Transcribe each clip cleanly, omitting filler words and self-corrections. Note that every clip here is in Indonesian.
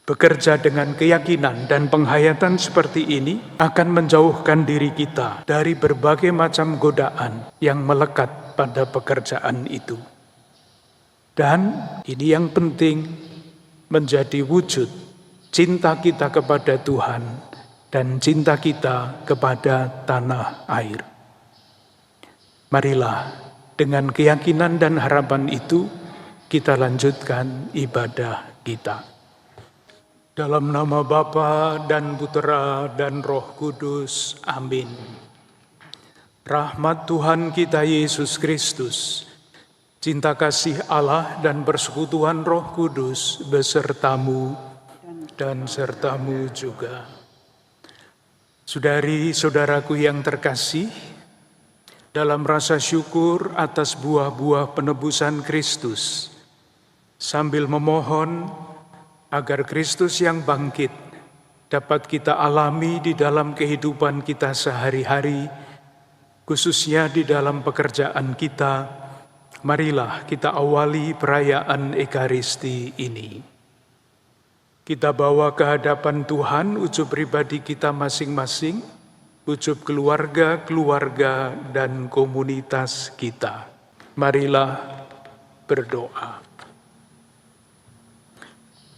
Bekerja dengan keyakinan dan penghayatan seperti ini akan menjauhkan diri kita dari berbagai macam godaan yang melekat pada pekerjaan itu. Dan ini yang penting, menjadi wujud cinta kita kepada Tuhan dan cinta kita kepada tanah air. Marilah dengan keyakinan dan harapan itu kita lanjutkan ibadah kita. Dalam nama Bapa dan Putera dan Roh Kudus. Amin. Rahmat Tuhan kita Yesus Kristus, cinta kasih Allah dan persekutuan Roh Kudus besertamu dan sertamu juga. Saudari-saudaraku yang terkasih, dalam rasa syukur atas buah-buah penebusan Kristus, sambil memohon agar Kristus yang bangkit dapat kita alami di dalam kehidupan kita sehari-hari, khususnya di dalam pekerjaan kita, marilah kita awali perayaan Ekaristi ini. Kita bawa ke hadapan Tuhan ujub pribadi kita masing-masing, ujub keluarga-keluarga dan komunitas kita. Marilah berdoa.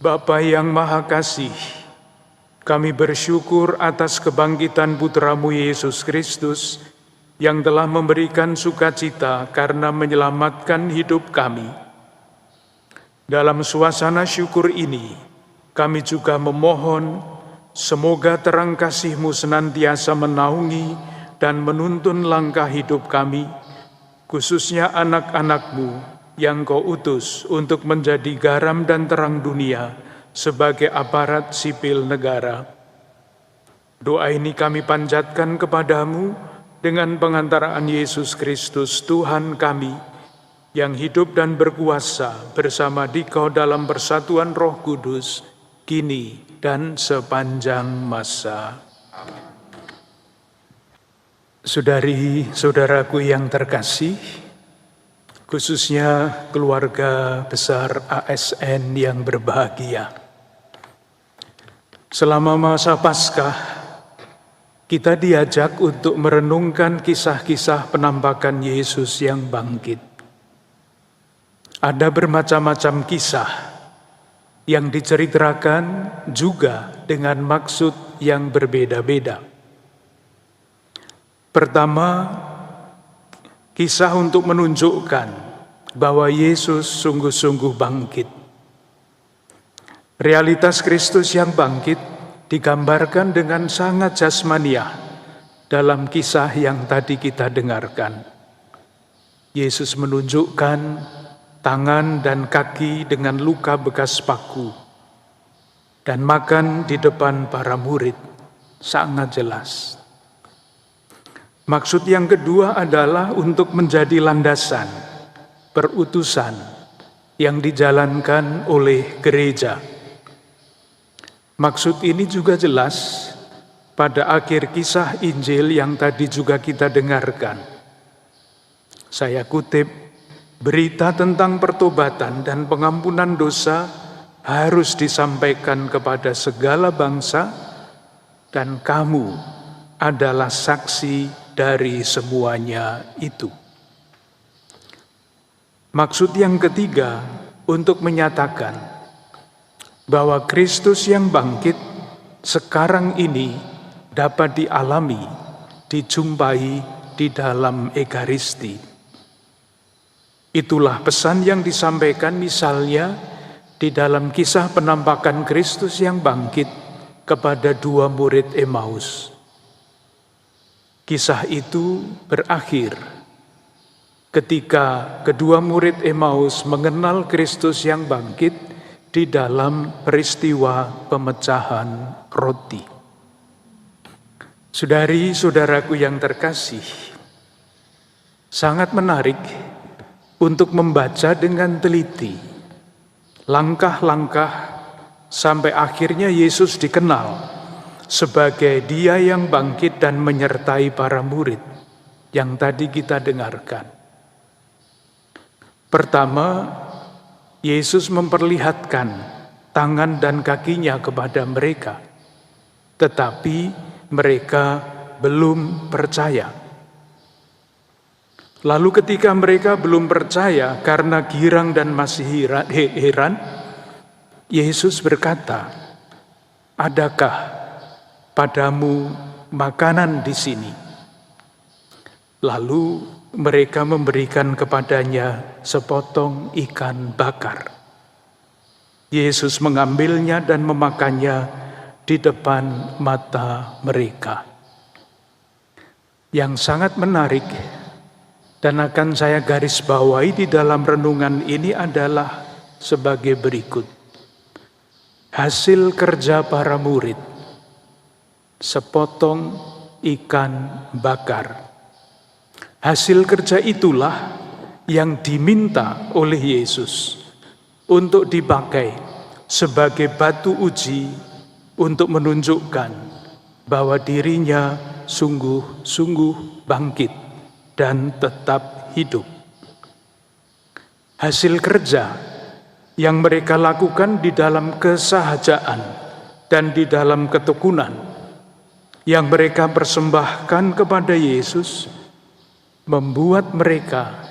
Bapa yang Maha Kasih, kami bersyukur atas kebangkitan Putra-Mu Yesus Kristus yang telah memberikan sukacita karena menyelamatkan hidup kami. Dalam suasana syukur ini, kami juga memohon semoga terang kasih-Mu senantiasa menaungi dan menuntun langkah hidup kami, khususnya anak-anak-Mu yang Kau utus untuk menjadi garam dan terang dunia sebagai aparat sipil negara. Doa ini kami panjatkan kepadamu dengan pengantaraan Yesus Kristus Tuhan kami, yang hidup dan berkuasa bersama Dikau dalam persatuan Roh Kudus, kini dan sepanjang masa. Saudari-saudaraku yang terkasih, khususnya keluarga besar ASN yang berbahagia. Selama masa Paskah, kita diajak untuk merenungkan kisah-kisah penampakan Yesus yang bangkit. Ada bermacam-macam kisah yang diceritakan juga dengan maksud yang berbeda-beda. Pertama, kisah untuk menunjukkan bahwa Yesus sungguh-sungguh bangkit. Realitas Kristus yang bangkit digambarkan dengan sangat jasmaniah dalam kisah yang tadi kita dengarkan. Yesus menunjukkan tangan dan kaki dengan luka bekas paku dan makan di depan para murid, sangat jelas. Maksud yang kedua adalah untuk menjadi landasan, perutusan yang dijalankan oleh gereja. Maksud ini juga jelas pada akhir kisah Injil yang tadi juga kita dengarkan. Saya kutip, berita tentang pertobatan dan pengampunan dosa harus disampaikan kepada segala bangsa, dan kamu adalah saksi dari semuanya itu. Maksud yang ketiga untuk menyatakan bahwa Kristus yang bangkit sekarang ini dapat dialami, dijumpai di dalam Ekaristi. Itulah pesan yang disampaikan misalnya di dalam kisah penampakan Kristus yang bangkit kepada dua murid Emmaus. Kisah itu berakhir ketika kedua murid Emmaus mengenal Kristus yang bangkit di dalam peristiwa pemecahan roti. Saudari-saudaraku yang terkasih, sangat menarik untuk membaca dengan teliti langkah-langkah sampai akhirnya Yesus dikenal sebagai Dia yang bangkit dan menyertai para murid yang tadi kita dengarkan. Pertama, Yesus memperlihatkan tangan dan kakinya kepada mereka, tetapi mereka belum percaya. Lalu ketika mereka belum percaya karena girang dan masih heran, Yesus berkata, "Adakah padamu makanan di sini?" Lalu mereka memberikan kepadanya sepotong ikan bakar. Yesus mengambilnya dan memakannya di depan mata mereka. Yang sangat menarik dan akan saya garis bawahi di dalam renungan ini adalah sebagai berikut. Hasil kerja para murid, sepotong ikan bakar. Hasil kerja itulah yang diminta oleh Yesus untuk dipakai sebagai batu uji untuk menunjukkan bahwa dirinya sungguh-sungguh bangkit dan tetap hidup. Hasil kerja yang mereka lakukan di dalam kesahajaan dan di dalam ketekunan yang mereka persembahkan kepada Yesus membuat mereka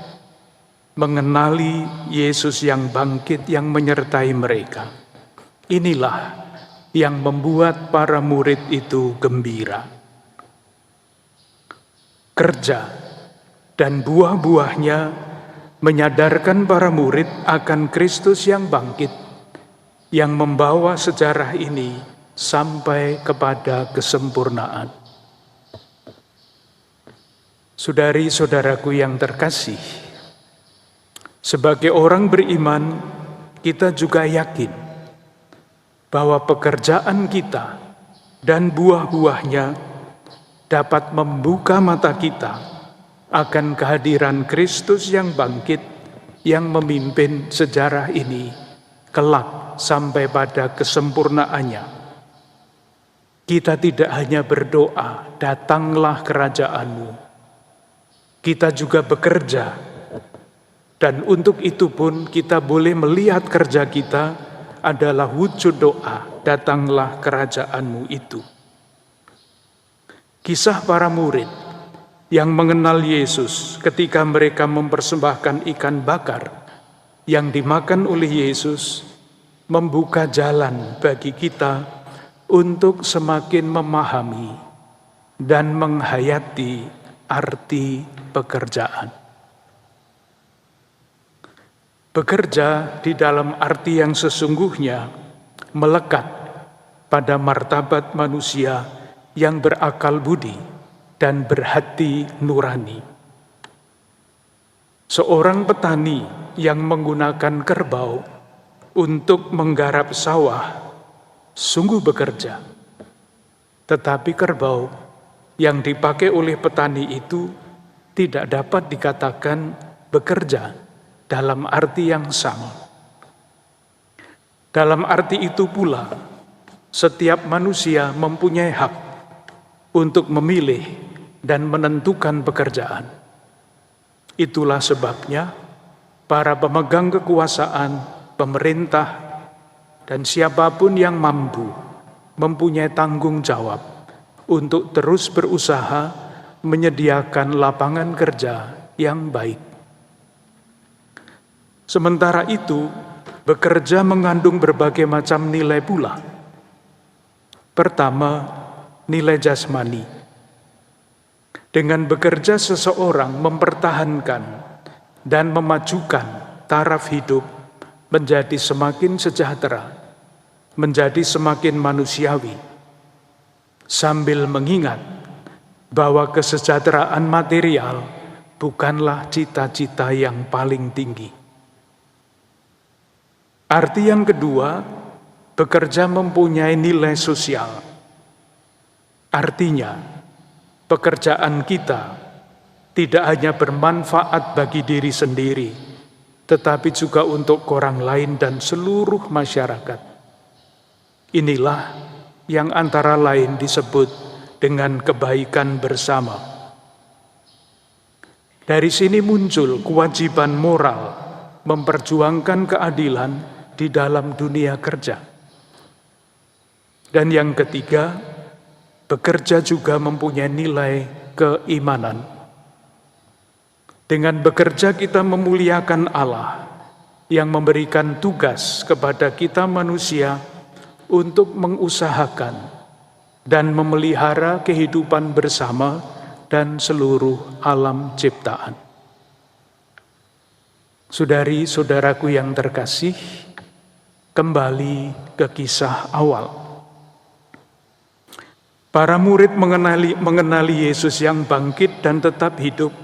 mengenali Yesus yang bangkit yang menyertai mereka. Inilah yang membuat para murid itu gembira. Kerja dan buah-buahnya menyadarkan para murid akan Kristus yang bangkit, yang membawa sejarah ini sampai kepada kesempurnaan. Saudari-saudaraku yang terkasih, sebagai orang beriman, kita juga yakin bahwa pekerjaan kita dan buah-buahnya dapat membuka mata kita akan kehadiran Kristus yang bangkit, yang memimpin sejarah ini kelak sampai pada kesempurnaannya. Kita tidak hanya berdoa, "Datanglah kerajaan-Mu." Kita juga bekerja, dan untuk itu pun kita boleh melihat kerja kita adalah wujud doa, "Datanglah kerajaan-Mu itu." Kisah para murid yang mengenal Yesus ketika mereka mempersembahkan ikan bakar yang dimakan oleh Yesus membuka jalan bagi kita untuk semakin memahami dan menghayati arti pekerjaan. Bekerja di dalam arti yang sesungguhnya melekat pada martabat manusia yang berakal budi dan berhati nurani. Seorang petani yang menggunakan kerbau untuk menggarap sawah sungguh bekerja, tetapi kerbau yang dipakai oleh petani itu tidak dapat dikatakan bekerja dalam arti yang sama. Dalam arti itu pula, setiap manusia mempunyai hak untuk memilih dan menentukan pekerjaan. Itulah sebabnya para pemegang kekuasaan, pemerintah, dan siapapun yang mampu mempunyai tanggung jawab untuk terus berusaha menyediakan lapangan kerja yang baik. Sementara itu, bekerja mengandung berbagai macam nilai pula. Pertama, nilai jasmani. Dengan bekerja seseorang mempertahankan dan memajukan taraf hidup menjadi semakin sejahtera, menjadi semakin manusiawi, sambil mengingat bahwa kesejahteraan material bukanlah cita-cita yang paling tinggi. Arti yang kedua, bekerja mempunyai nilai sosial. Artinya, pekerjaan kita tidak hanya bermanfaat bagi diri sendiri, tetapi juga untuk orang lain dan seluruh masyarakat. Inilah yang antara lain disebut dengan kebaikan bersama. Dari sini muncul kewajiban moral memperjuangkan keadilan di dalam dunia kerja. Dan yang ketiga, bekerja juga mempunyai nilai keimanan. Dengan bekerja kita memuliakan Allah yang memberikan tugas kepada kita manusia untuk mengusahakan dan memelihara kehidupan bersama dan seluruh alam ciptaan. Saudari-saudaraku yang terkasih, kembali ke kisah awal. Para murid mengenali Yesus yang bangkit dan tetap hidup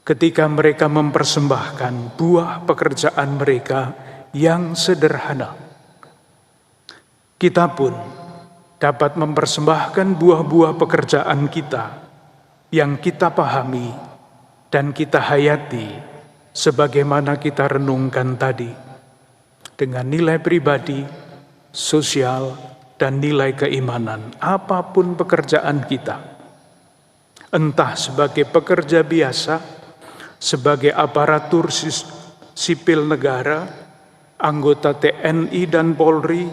ketika mereka mempersembahkan buah pekerjaan mereka yang sederhana. Kita pun dapat mempersembahkan buah-buah pekerjaan kita yang kita pahami dan kita hayati sebagaimana kita renungkan tadi, dengan nilai pribadi, sosial, dan nilai keimanan, apapun pekerjaan kita. Entah sebagai pekerja biasa, sebagai aparatur sipil negara, anggota TNI dan Polri,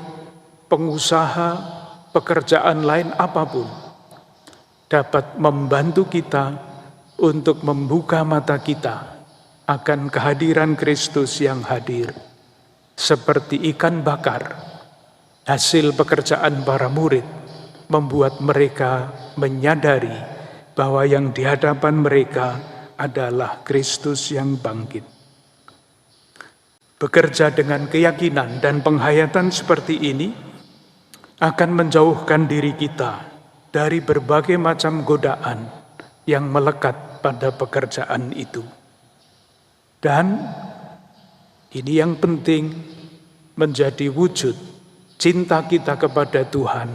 pengusaha, pekerjaan lain apapun, dapat membantu kita untuk membuka mata kita akan kehadiran Kristus yang hadir. Seperti ikan bakar, hasil pekerjaan para murid membuat mereka menyadari bahwa yang di hadapan mereka adalah Kristus yang bangkit. Bekerja dengan keyakinan dan penghayatan seperti ini akan menjauhkan diri kita dari berbagai macam godaan yang melekat pada pekerjaan itu. Dan ini yang penting, menjadi wujud cinta kita kepada Tuhan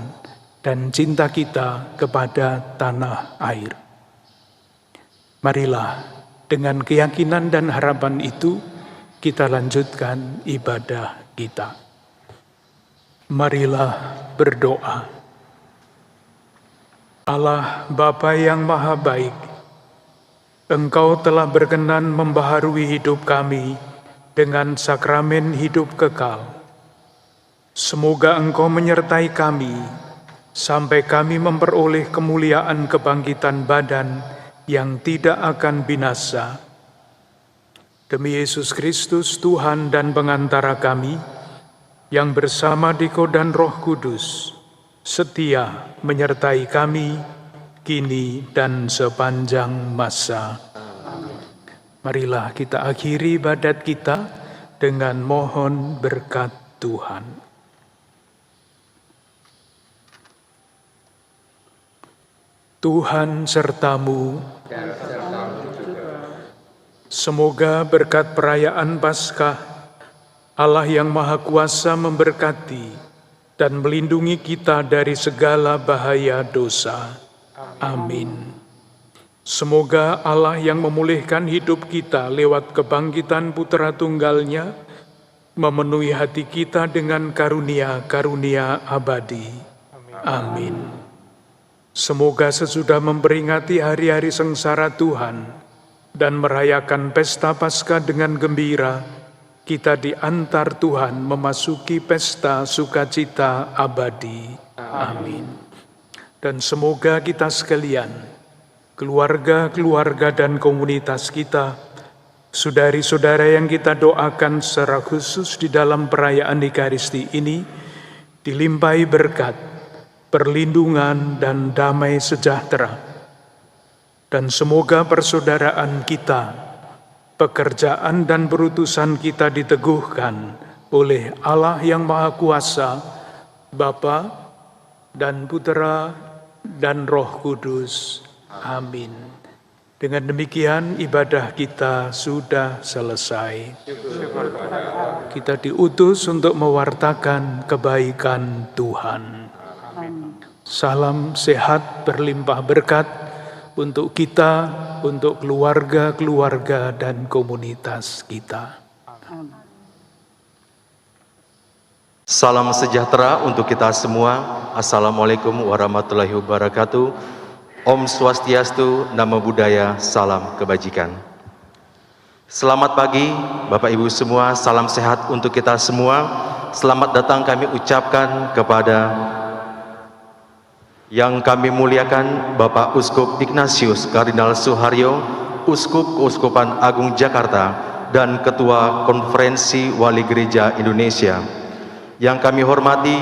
dan cinta kita kepada tanah air. Marilah dengan keyakinan dan harapan itu kita lanjutkan ibadah kita. Marilah berdoa. Allah Bapa yang Maha Baik, Engkau telah berkenan membaharui hidup kami dengan sakramen hidup kekal. Semoga Engkau menyertai kami sampai kami memperoleh kemuliaan kebangkitan badan yang tidak akan binasa. Demi Yesus Kristus, Tuhan dan pengantara kami, yang bersama Diko dan Roh Kudus, setia menyertai kami, kini dan sepanjang masa. Marilah kita akhiri ibadat kita dengan mohon berkat Tuhan. Tuhan sertamu. Semoga berkat perayaan Paskah, Allah yang Maha Kuasa memberkati dan melindungi kita dari segala bahaya dosa. Amin. Semoga Allah yang memulihkan hidup kita lewat kebangkitan Putra Tunggal-Nya, memenuhi hati kita dengan karunia-karunia abadi. Amin. Semoga sesudah memperingati hari-hari sengsara Tuhan dan merayakan pesta Paskah dengan gembira, kita diantar Tuhan memasuki pesta sukacita abadi. Amin. Dan semoga kita sekalian, keluarga-keluarga dan komunitas kita, saudari-saudara yang kita doakan secara khusus di dalam perayaan Ekaristi ini, dilimpahi berkat, perlindungan dan damai sejahtera. Dan semoga persaudaraan kita, pekerjaan dan perutusan kita diteguhkan oleh Allah yang Maha Kuasa, Bapa dan Putra dan Roh Kudus. Amin. Dengan demikian ibadah kita sudah selesai. Kita diutus untuk mewartakan kebaikan Tuhan. Salam sehat berlimpah berkat untuk kita, untuk keluarga-keluarga dan komunitas kita. Salam sejahtera untuk kita semua. Assalamualaikum warahmatullahi wabarakatuh. Om Swastiastu, Namo Buddhaya, salam kebajikan. Selamat pagi Bapak Ibu semua, salam sehat untuk kita semua. Selamat datang kami ucapkan kepada Yang kami muliakan Bapak Uskup Ignatius Kardinal Suharyo, Uskup Keuskupan Agung Jakarta dan Ketua Konferensi Wali Gereja Indonesia. Yang kami hormati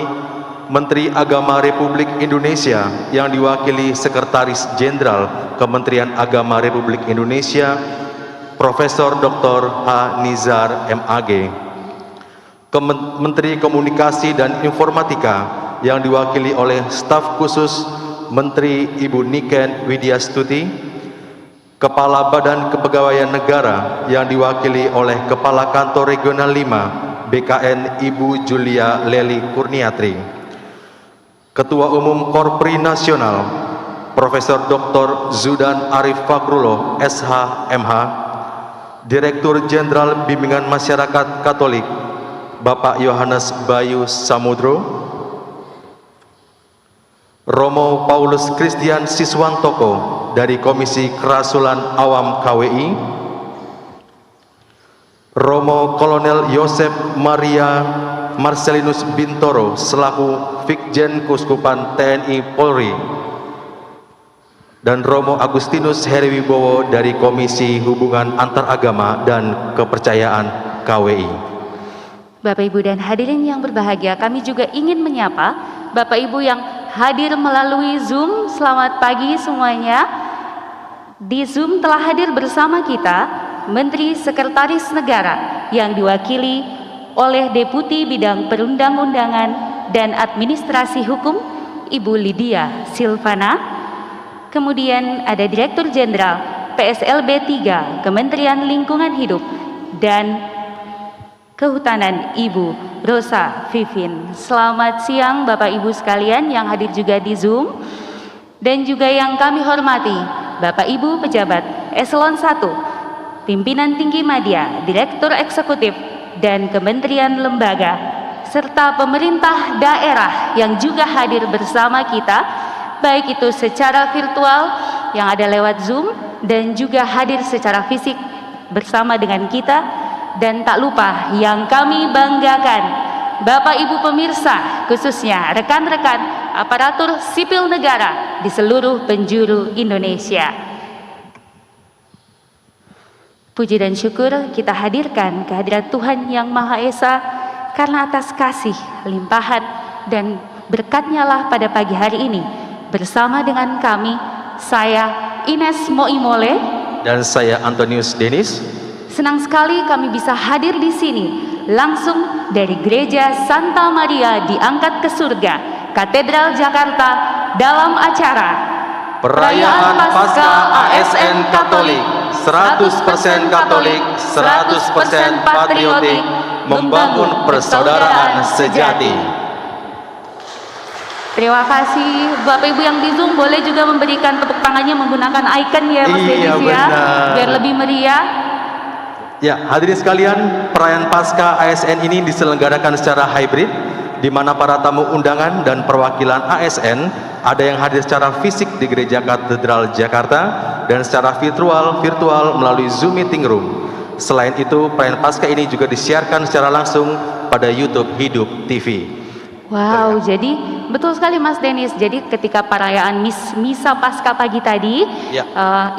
Menteri Agama Republik Indonesia yang diwakili Sekretaris Jenderal Kementerian Agama Republik Indonesia, Profesor Dr. H. Nizar MAG. Menteri Komunikasi dan Informatika yang diwakili oleh Staf Khusus Menteri Ibu Niken Widyastuti, Kepala Badan Kepegawaian Negara yang diwakili oleh Kepala Kantor Regional 5 BKN Ibu Julia Leli Kurniatri, Ketua Umum Korpri Nasional Profesor Dr. Zudan Arif Fakrullah SH MH, Direktur Jenderal Bimbingan Masyarakat Katolik Bapak Yohanes Bayu Samudro, Romo Paulus Christian Siswantoko dari Komisi Kerasulan Awam KWI, Romo Kolonel Yosef Maria Marcelinus Bintoro selaku Vikjen Keuskupan TNI Polri, dan Romo Agustinus Heriwibowo dari Komisi Hubungan Antaragama dan Kepercayaan KWI. Bapak Ibu dan hadirin yang berbahagia, kami juga ingin menyapa Bapak Ibu yang hadir melalui Zoom. Selamat pagi semuanya. Di Zoom telah hadir bersama kita Menteri Sekretaris Negara yang diwakili oleh Deputi Bidang Perundang-undangan dan Administrasi Hukum Ibu Lydia Silvana. Kemudian ada Direktur Jenderal PSLB 3 Kementerian Lingkungan Hidup dan Kehutanan Ibu Rosa Vivin. Selamat siang Bapak Ibu sekalian yang hadir juga di Zoom, dan juga yang kami hormati Bapak Ibu pejabat Eselon 1, Pimpinan Tinggi Madya, Direktur Eksekutif dan Kementerian Lembaga, serta pemerintah daerah yang juga hadir bersama kita, baik itu secara virtual yang ada lewat Zoom dan juga hadir secara fisik bersama dengan kita. Dan tak lupa yang kami banggakan, Bapak Ibu pemirsa, khususnya rekan-rekan aparatur sipil negara di seluruh penjuru Indonesia. Puji dan syukur kita hadirkan kehadirat Tuhan Yang Maha Esa, karena atas kasih, limpahan, dan berkat-Nya lah pada pagi hari ini bersama dengan kami, saya Ines Moimole dan saya Antonius Denis. Senang sekali kami bisa hadir di sini langsung dari Gereja Santa Maria Diangkat ke Surga, Katedral Jakarta, dalam acara Perayaan Paskah ASN Katolik, 100% Katolik, 100% patriotik, membangun persaudaraan sejati. Terima kasih Bapak Ibu yang di Zoom, boleh juga memberikan tepuk tangannya menggunakan icon ya Mas Denis ya, biar lebih meriah. Ya, hadirin sekalian, perayaan Paskah ASN ini diselenggarakan secara hybrid, di mana para tamu undangan dan perwakilan ASN ada yang hadir secara fisik di Gereja Katedral Jakarta dan secara virtual melalui Zoom Meeting Room. Selain itu, perayaan Paskah ini juga disiarkan secara langsung pada YouTube Hidup TV. Wow, jadi betul sekali Mas Denis. Jadi ketika perayaan Misa Paskah pagi tadi, ya,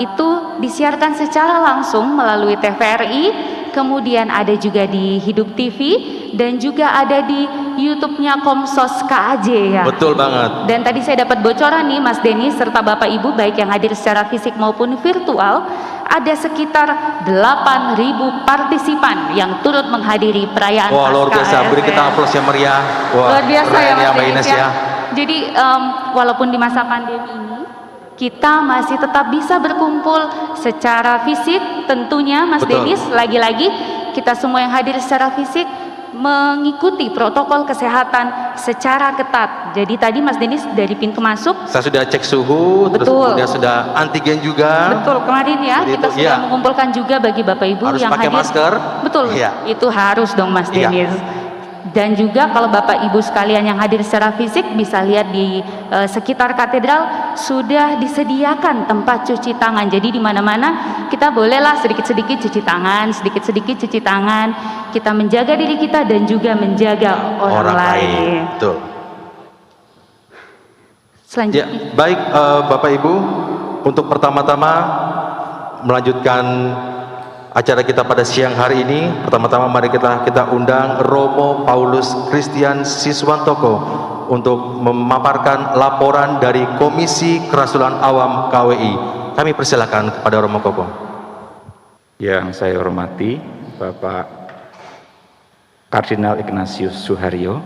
itu disiarkan secara langsung melalui TVRI, kemudian ada juga di Hidup TV, dan juga ada di YouTube-nya Komsos KAJ ya. Betul banget. Dan tadi saya dapat bocoran nih Mas Denis serta Bapak Ibu baik yang hadir secara fisik maupun virtual, ada sekitar 8.000 partisipan yang turut menghadiri perayaan Paskah. Wah, luar biasa. Beri kita aplaus yang meriah. Wah, luar biasa ya Mas Mbak Denis Ines ya. Jadi walaupun di masa pandemi ini kita masih tetap bisa berkumpul secara fisik tentunya Mas Denis. Lagi-lagi kita semua yang hadir secara fisik mengikuti protokol kesehatan secara ketat. Jadi tadi Mas Denis dari pintu masuk saya sudah cek suhu, terus kemudian sudah antigen juga. Betul, kemarin ya jadi kita itu, sudah mengumpulkan juga bagi Bapak Ibu harus yang pakai hadir. Masker. Betul, itu harus dong Mas Denis. Dan juga kalau Bapak Ibu sekalian yang hadir secara fisik bisa lihat di sekitar katedral sudah disediakan tempat cuci tangan. Jadi di mana-mana kita bolehlah sedikit-sedikit cuci tangan, sedikit-sedikit cuci tangan. Kita menjaga diri kita dan juga menjaga orang lain. Betul. Selanjutnya. Ya, baik Bapak Ibu, untuk pertama-tama melanjutkan acara kita pada siang hari ini, pertama-tama mari kita undang Romo Paulus Christian Siswantoko untuk memaparkan laporan dari Komisi Kerasulan Awam KWI. Kami persilakan kepada Romo Koko. Yang saya hormati Bapak Kardinal Ignatius Suharyo,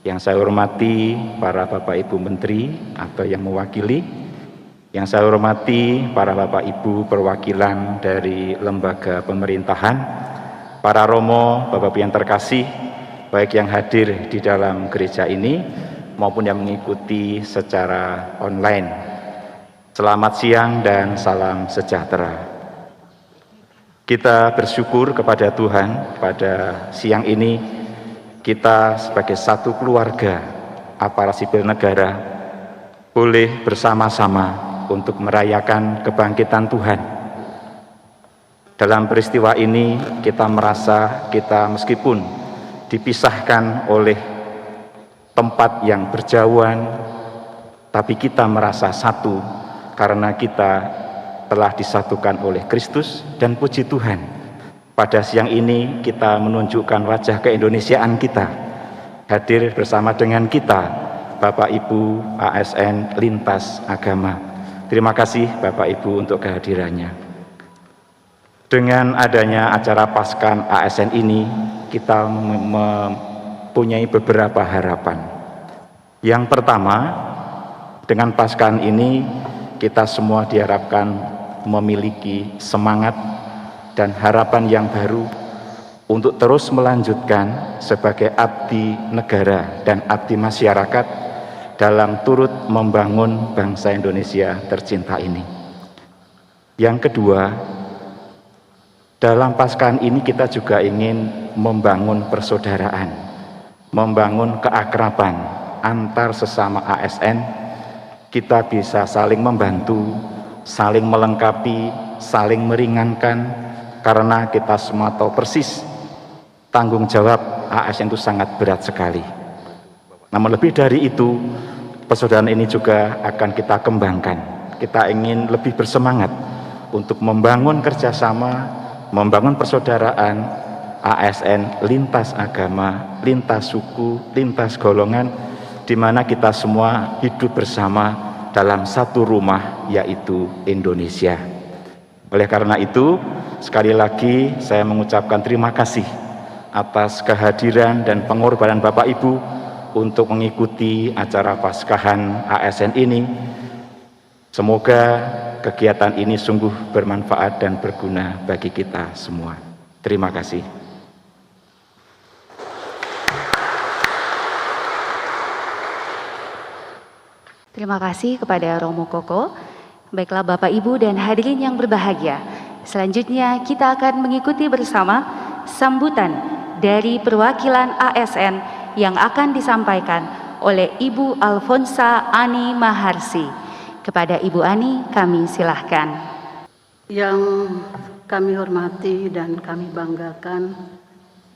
yang saya hormati para Bapak Ibu Menteri atau yang mewakili, yang saya hormati para Bapak Ibu perwakilan dari lembaga pemerintahan, para Romo, Bapak Ibu yang terkasih, baik yang hadir di dalam gereja ini maupun yang mengikuti secara online. Selamat siang dan salam sejahtera. Kita bersyukur kepada Tuhan pada siang ini kita sebagai satu keluarga aparat sipil negara boleh bersama-sama untuk merayakan kebangkitan Tuhan. Dalam peristiwa ini kita merasa kita meskipun dipisahkan oleh tempat yang berjauhan, tapi kita merasa satu karena kita telah disatukan oleh Kristus, dan puji Tuhan pada siang ini kita menunjukkan wajah keindonesiaan kita. Hadir bersama dengan kita Bapak Ibu ASN lintas agama. Terima kasih Bapak Ibu untuk kehadirannya. Dengan adanya acara Paskan ASN ini kita mempunyai beberapa harapan. Yang pertama, dengan Paskan ini kita semua diharapkan memiliki semangat dan harapan yang baru untuk terus melanjutkan sebagai abdi negara dan abdi masyarakat dalam turut membangun bangsa Indonesia tercinta ini. Yang kedua, dalam Paskan ini kita juga ingin membangun persaudaraan, membangun keakraban antar sesama ASN. Kita bisa saling membantu, saling melengkapi, saling meringankan, karena kita semua tahu persis tanggung jawab ASN itu sangat berat sekali. Namun lebih dari itu, persaudaraan ini juga akan kita kembangkan. Kita ingin lebih bersemangat untuk membangun kerjasama, membangun persaudaraan ASN lintas agama, lintas suku, lintas golongan, di mana kita semua hidup bersama dalam satu rumah, yaitu Indonesia. Oleh karena itu, sekali lagi saya mengucapkan terima kasih atas kehadiran dan pengorbanan Bapak Ibu untuk mengikuti acara Paskahan ASN ini. Semoga kegiatan ini sungguh bermanfaat dan berguna bagi kita semua. Terima kasih. Terima kasih kepada Romo Koko. Baiklah Bapak Ibu dan hadirin yang berbahagia, selanjutnya kita akan mengikuti bersama sambutan dari perwakilan ASN yang akan disampaikan oleh Ibu Alfonsa Ani Maharsi. Kepada Ibu Ani kami silahkan. Yang kami hormati dan kami banggakan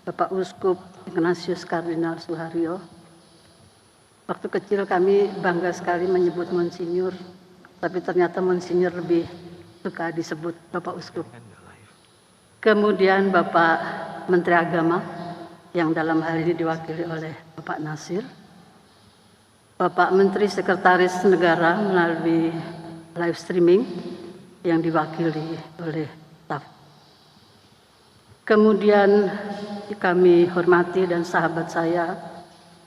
Bapak Uskup Ignatius Kardinal Suharyo. Waktu kecil kami bangga sekali menyebut Monsinyur, tapi ternyata Monsinyur lebih suka disebut Bapak Uskup. Kemudian Bapak Menteri Agama yang dalam hal ini diwakili oleh Bapak Nasir, Bapak Menteri Sekretaris Negara melalui live streaming yang diwakili oleh staf. Kemudian kami hormati dan sahabat saya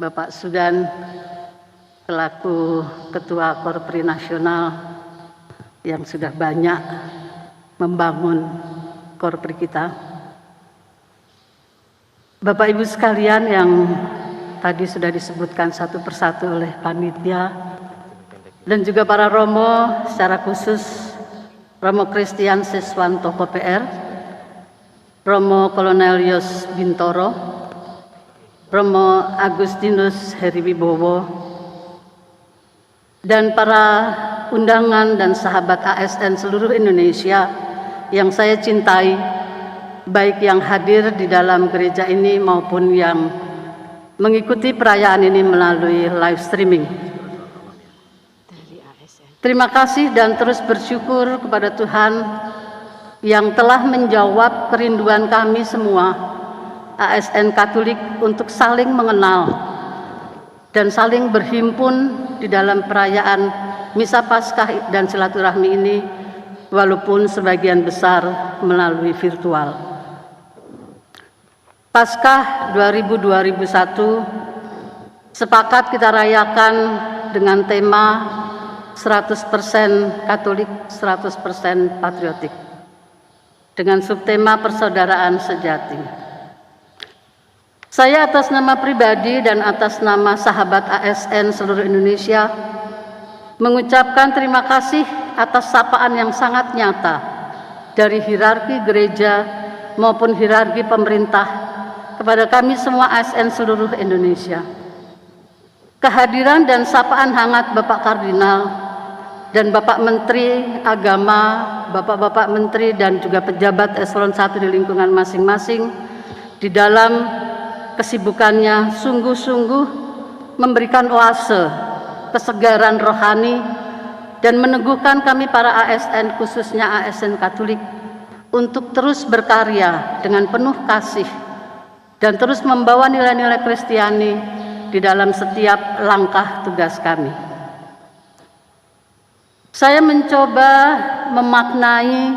Bapak Sudan selaku Ketua Korpri Nasional yang sudah banyak membangun Korpri kita. Bapak Ibu sekalian yang tadi sudah disebutkan satu persatu oleh panitia dan juga para Romo, secara khusus Romo Christian Siswantoko PR, Romo Kolonel Yos Bintoro, Romo Agustinus Heriwibowo, dan para undangan dan sahabat ASN seluruh Indonesia yang saya cintai, baik yang hadir di dalam gereja ini maupun yang mengikuti perayaan ini melalui live streaming. Terima kasih dan terus bersyukur kepada Tuhan yang telah menjawab kerinduan kami semua, ASN Katolik, untuk saling mengenal dan saling berhimpun di dalam perayaan Misa Paskah dan silaturahmi ini, walaupun sebagian besar melalui virtual. Paskah 2001 sepakat kita rayakan dengan tema 100% Katolik, 100% patriotik, dengan subtema persaudaraan sejati. Saya atas nama pribadi dan atas nama sahabat ASN seluruh Indonesia mengucapkan terima kasih atas sapaan yang sangat nyata dari hierarki gereja maupun hierarki pemerintah kepada kami semua ASN seluruh Indonesia. Kehadiran dan sapaan hangat Bapak Kardinal dan Bapak Menteri Agama, Bapak-Bapak Menteri dan juga pejabat eselon 1 di lingkungan masing-masing di dalam kesibukannya sungguh-sungguh memberikan oase kesegaran rohani dan meneguhkan kami para ASN, khususnya ASN Katolik, untuk terus berkarya dengan penuh kasih dan terus membawa nilai-nilai Kristiani di dalam setiap langkah tugas kami. Saya mencoba memaknai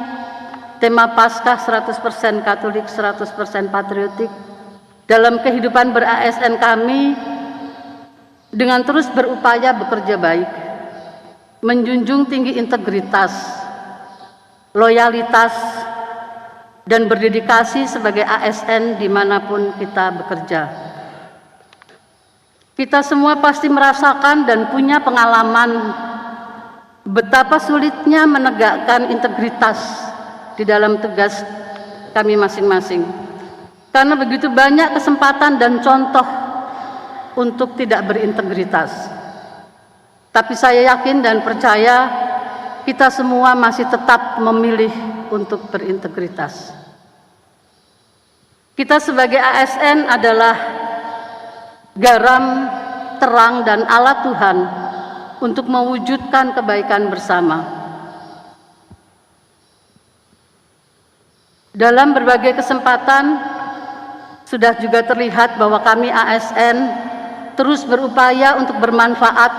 tema Paskah 100% Katolik, 100% patriotik dalam kehidupan ber-ASN kami dengan terus berupaya bekerja baik, menjunjung tinggi integritas, loyalitas, dan berdedikasi sebagai ASN dimanapun kita bekerja. Kita semua pasti merasakan dan punya pengalaman betapa sulitnya menegakkan integritas di dalam tugas kami masing-masing. Karena begitu banyak kesempatan dan contoh untuk tidak berintegritas. Tapi saya yakin dan percaya kita semua masih tetap memilih untuk berintegritas. Kita sebagai ASN adalah garam, terang, dan alat Tuhan untuk mewujudkan kebaikan bersama. Dalam berbagai kesempatan sudah juga terlihat bahwa kami ASN terus berupaya untuk bermanfaat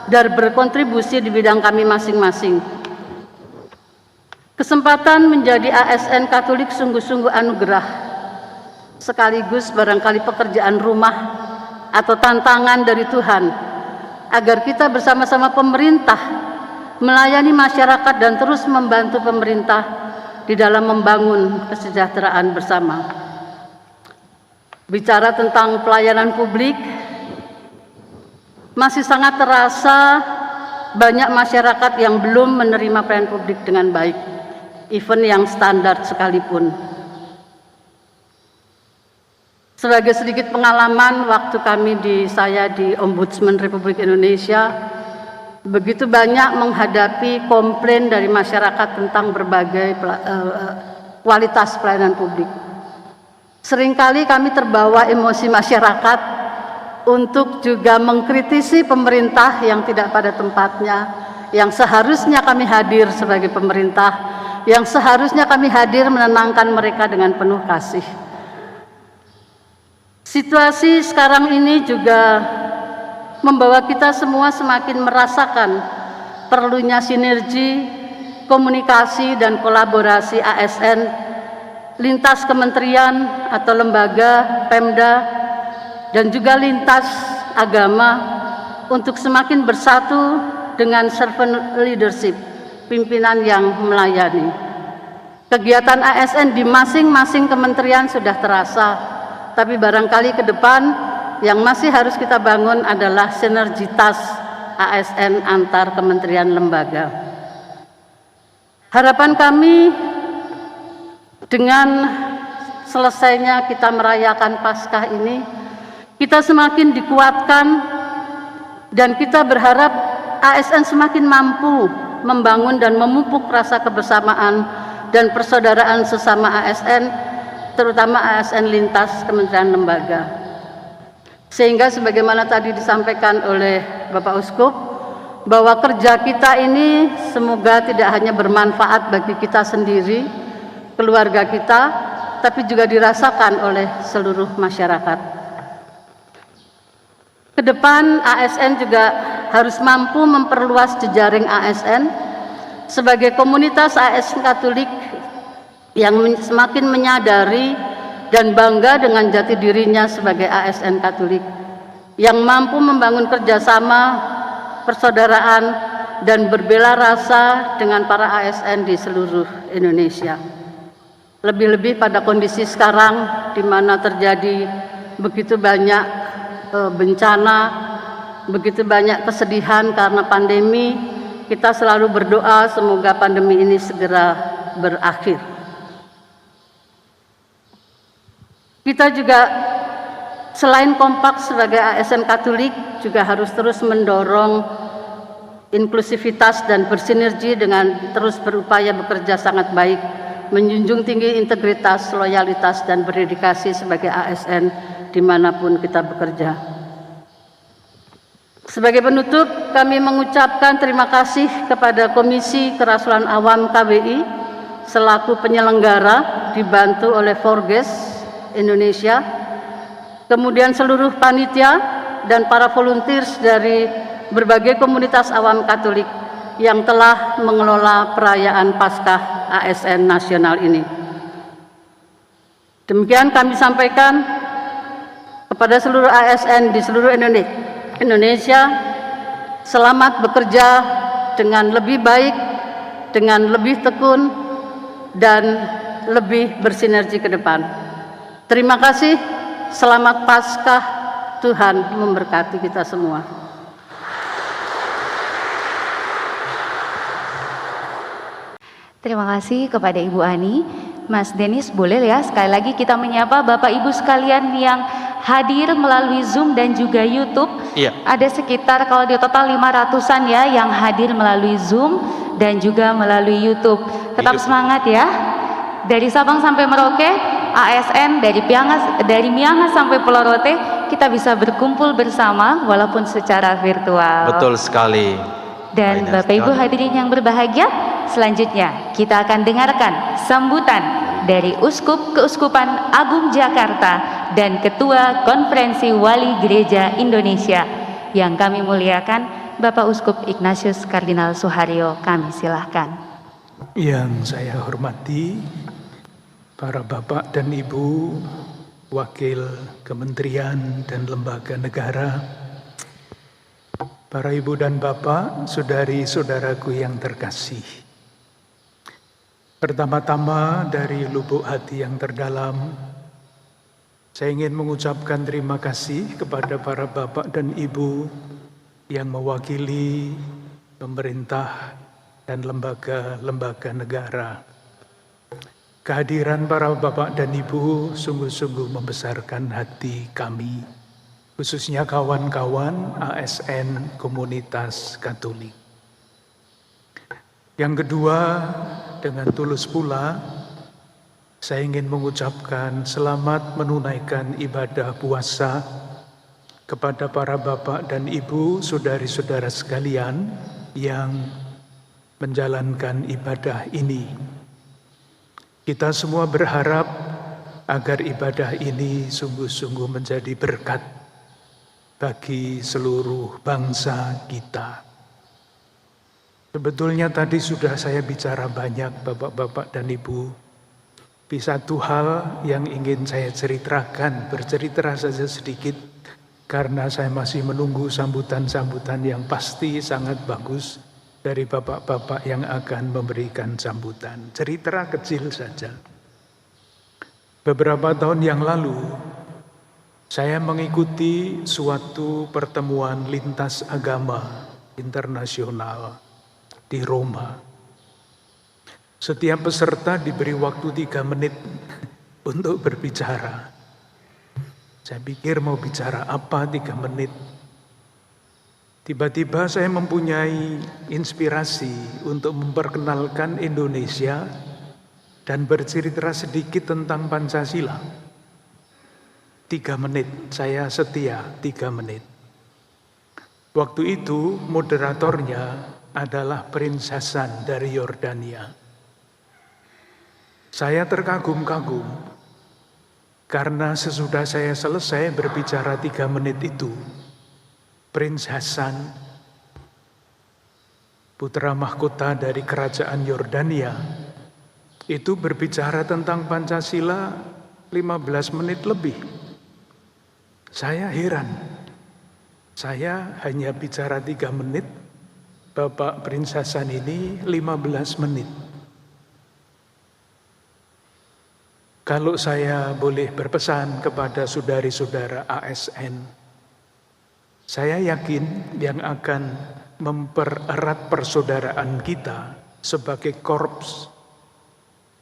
dan berkontribusi di bidang kami masing-masing. Kesempatan menjadi ASN Katolik sungguh-sungguh anugerah, sekaligus barangkali pekerjaan rumah atau tantangan dari Tuhan, agar kita bersama-sama pemerintah melayani masyarakat dan terus membantu pemerintah di dalam membangun kesejahteraan bersama. Bicara tentang pelayanan publik, masih sangat terasa banyak masyarakat yang belum menerima pelayanan publik dengan baik, even yang standar sekalipun. Sebagai sedikit pengalaman, waktu saya di Ombudsman Republik Indonesia, begitu banyak menghadapi komplain dari masyarakat tentang berbagai kualitas pelayanan publik. Seringkali kami terbawa emosi masyarakat untuk juga mengkritisi pemerintah yang tidak pada tempatnya, yang seharusnya kami hadir sebagai pemerintah, yang seharusnya kami hadir menenangkan mereka dengan penuh kasih. Situasi sekarang ini juga membawa kita semua semakin merasakan perlunya sinergi, komunikasi, dan kolaborasi ASN lintas kementerian atau lembaga, Pemda, dan juga lintas agama untuk semakin bersatu dengan servant leadership, pimpinan yang melayani. Kegiatan ASN di masing-masing kementerian sudah terasa, tapi barangkali ke depan yang masih harus kita bangun adalah sinergitas ASN antar kementerian lembaga. Harapan kami dengan selesainya kita merayakan Paskah ini, kita semakin dikuatkan dan kita berharap ASN semakin mampu membangun dan memupuk rasa kebersamaan dan persaudaraan sesama ASN, terutama ASN lintas kementerian lembaga. Sehingga sebagaimana tadi disampaikan oleh Bapak Uskup, bahwa kerja kita ini semoga tidak hanya bermanfaat bagi kita sendiri, keluarga kita, tapi juga dirasakan oleh seluruh masyarakat. Kedepan ASN juga harus mampu memperluas jejaring ASN sebagai komunitas ASN Katolik yang semakin menyadari dan bangga dengan jati dirinya sebagai ASN Katolik, yang mampu membangun kerjasama, persaudaraan, dan berbela rasa dengan para ASN di seluruh Indonesia. Lebih-lebih pada kondisi sekarang di mana terjadi begitu banyak bencana, begitu banyak kesedihan karena pandemi, kita selalu berdoa semoga pandemi ini segera berakhir. Kita juga selain kompak sebagai ASN Katolik juga harus terus mendorong inklusivitas dan bersinergi dengan terus berupaya bekerja sangat baik, menjunjung tinggi integritas, loyalitas, dan berdedikasi sebagai ASN dimanapun kita bekerja. Sebagai penutup, kami mengucapkan terima kasih kepada Komisi Kerasulan Awam KWI selaku penyelenggara dibantu oleh Forges Indonesia, kemudian seluruh panitia dan para volunteers dari berbagai komunitas awam Katolik yang telah mengelola perayaan Paskah ASN nasional ini. Demikian kami sampaikan kepada seluruh ASN di seluruh Indonesia, selamat bekerja dengan lebih baik, dengan lebih tekun, dan lebih bersinergi ke depan. Terima kasih, selamat Paskah, Tuhan memberkati kita semua. Terima kasih kepada Ibu Ani. Mas Denis, boleh ya sekali lagi kita menyapa Bapak Ibu sekalian yang hadir melalui Zoom dan juga YouTube. Iya. Ada sekitar kalau di total 500-an ya yang hadir melalui Zoom dan juga melalui YouTube. Tetap semangat ya. Dari Sabang sampai Merauke, ASN dari Miangas sampai Pulau Rote, kita bisa berkumpul bersama walaupun secara virtual. Betul sekali. Dan Baik, Bapak Ibu sekali. hadirin yang berbahagia, selanjutnya kita akan dengarkan sambutan dari Uskup Keuskupan Agung Jakarta dan Ketua Konferensi Wali Gereja Indonesia yang kami muliakan Bapak Uskup Ignatius Kardinal Suharyo. Kami silahkan. Yang saya hormati para Bapak dan Ibu, Wakil Kementerian dan Lembaga Negara, para Ibu dan Bapak, saudari-saudaraku yang terkasih. Pertama-tama dari lubuk hati yang terdalam, saya ingin mengucapkan terima kasih kepada para Bapak dan Ibu yang mewakili pemerintah dan lembaga-lembaga negara. Kehadiran para Bapak dan Ibu sungguh-sungguh membesarkan hati kami, khususnya kawan-kawan ASN Komunitas Katolik. Yang kedua, dengan tulus pula, saya ingin mengucapkan selamat menunaikan ibadah puasa kepada para Bapak dan Ibu, saudari-saudara sekalian yang menjalankan ibadah ini. Kita semua berharap agar ibadah ini sungguh-sungguh menjadi berkat bagi seluruh bangsa kita. Sebetulnya tadi sudah saya bicara banyak Bapak-Bapak dan Ibu. Tapi satu hal yang ingin saya ceritakan, bercerita saja sedikit, karena saya masih menunggu sambutan-sambutan yang pasti sangat bagus dari Bapak-Bapak yang akan memberikan sambutan. Cerita kecil saja. Beberapa tahun yang lalu, saya mengikuti suatu pertemuan lintas agama internasional di Roma. Setiap peserta diberi waktu 3 menit untuk berbicara. Saya pikir mau bicara apa 3 menit. Tiba-tiba saya mempunyai inspirasi untuk memperkenalkan Indonesia dan bercerita sedikit tentang Pancasila. 3 menit, saya setia 3 menit. Waktu itu moderatornya adalah Prince Hasan dari Yordania. Saya terkagum-kagum karena sesudah saya selesai berbicara 3 menit itu, Prince Hasan, putra mahkota dari kerajaan Yordania, itu berbicara tentang Pancasila 15 menit lebih. Saya heran, saya hanya bicara 3 menit, Bapak Prince Hasan ini 15 menit. Kalau saya boleh berpesan kepada saudari-saudara ASN, saya yakin yang akan mempererat persaudaraan kita sebagai korps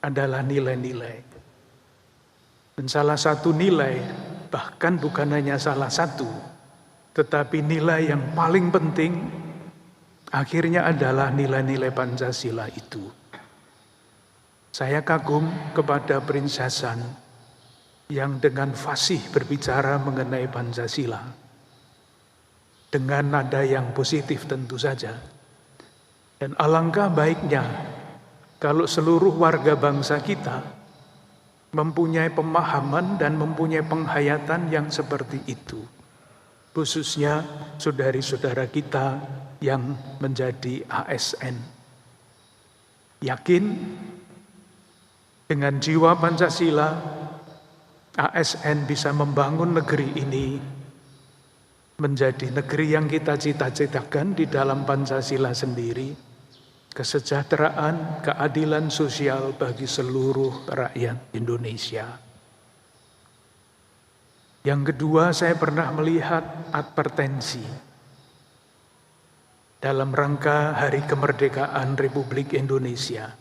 adalah nilai-nilai. Dan salah satu nilai, bahkan bukan hanya salah satu, tetapi nilai yang paling penting akhirnya adalah nilai-nilai Pancasila itu. Saya kagum kepada Prince Hasan yang dengan fasih berbicara mengenai Pancasila. Dengan nada yang positif tentu saja. Dan alangkah baiknya kalau seluruh warga bangsa kita mempunyai pemahaman dan mempunyai penghayatan yang seperti itu. Khususnya saudari-saudara kita yang menjadi ASN. Yakin dengan jiwa Pancasila, ASN bisa membangun negeri ini menjadi negeri yang kita cita-citakan di dalam Pancasila sendiri, kesejahteraan, keadilan sosial bagi seluruh rakyat Indonesia. Yang kedua, saya pernah melihat advertensi dalam rangka Hari Kemerdekaan Republik Indonesia.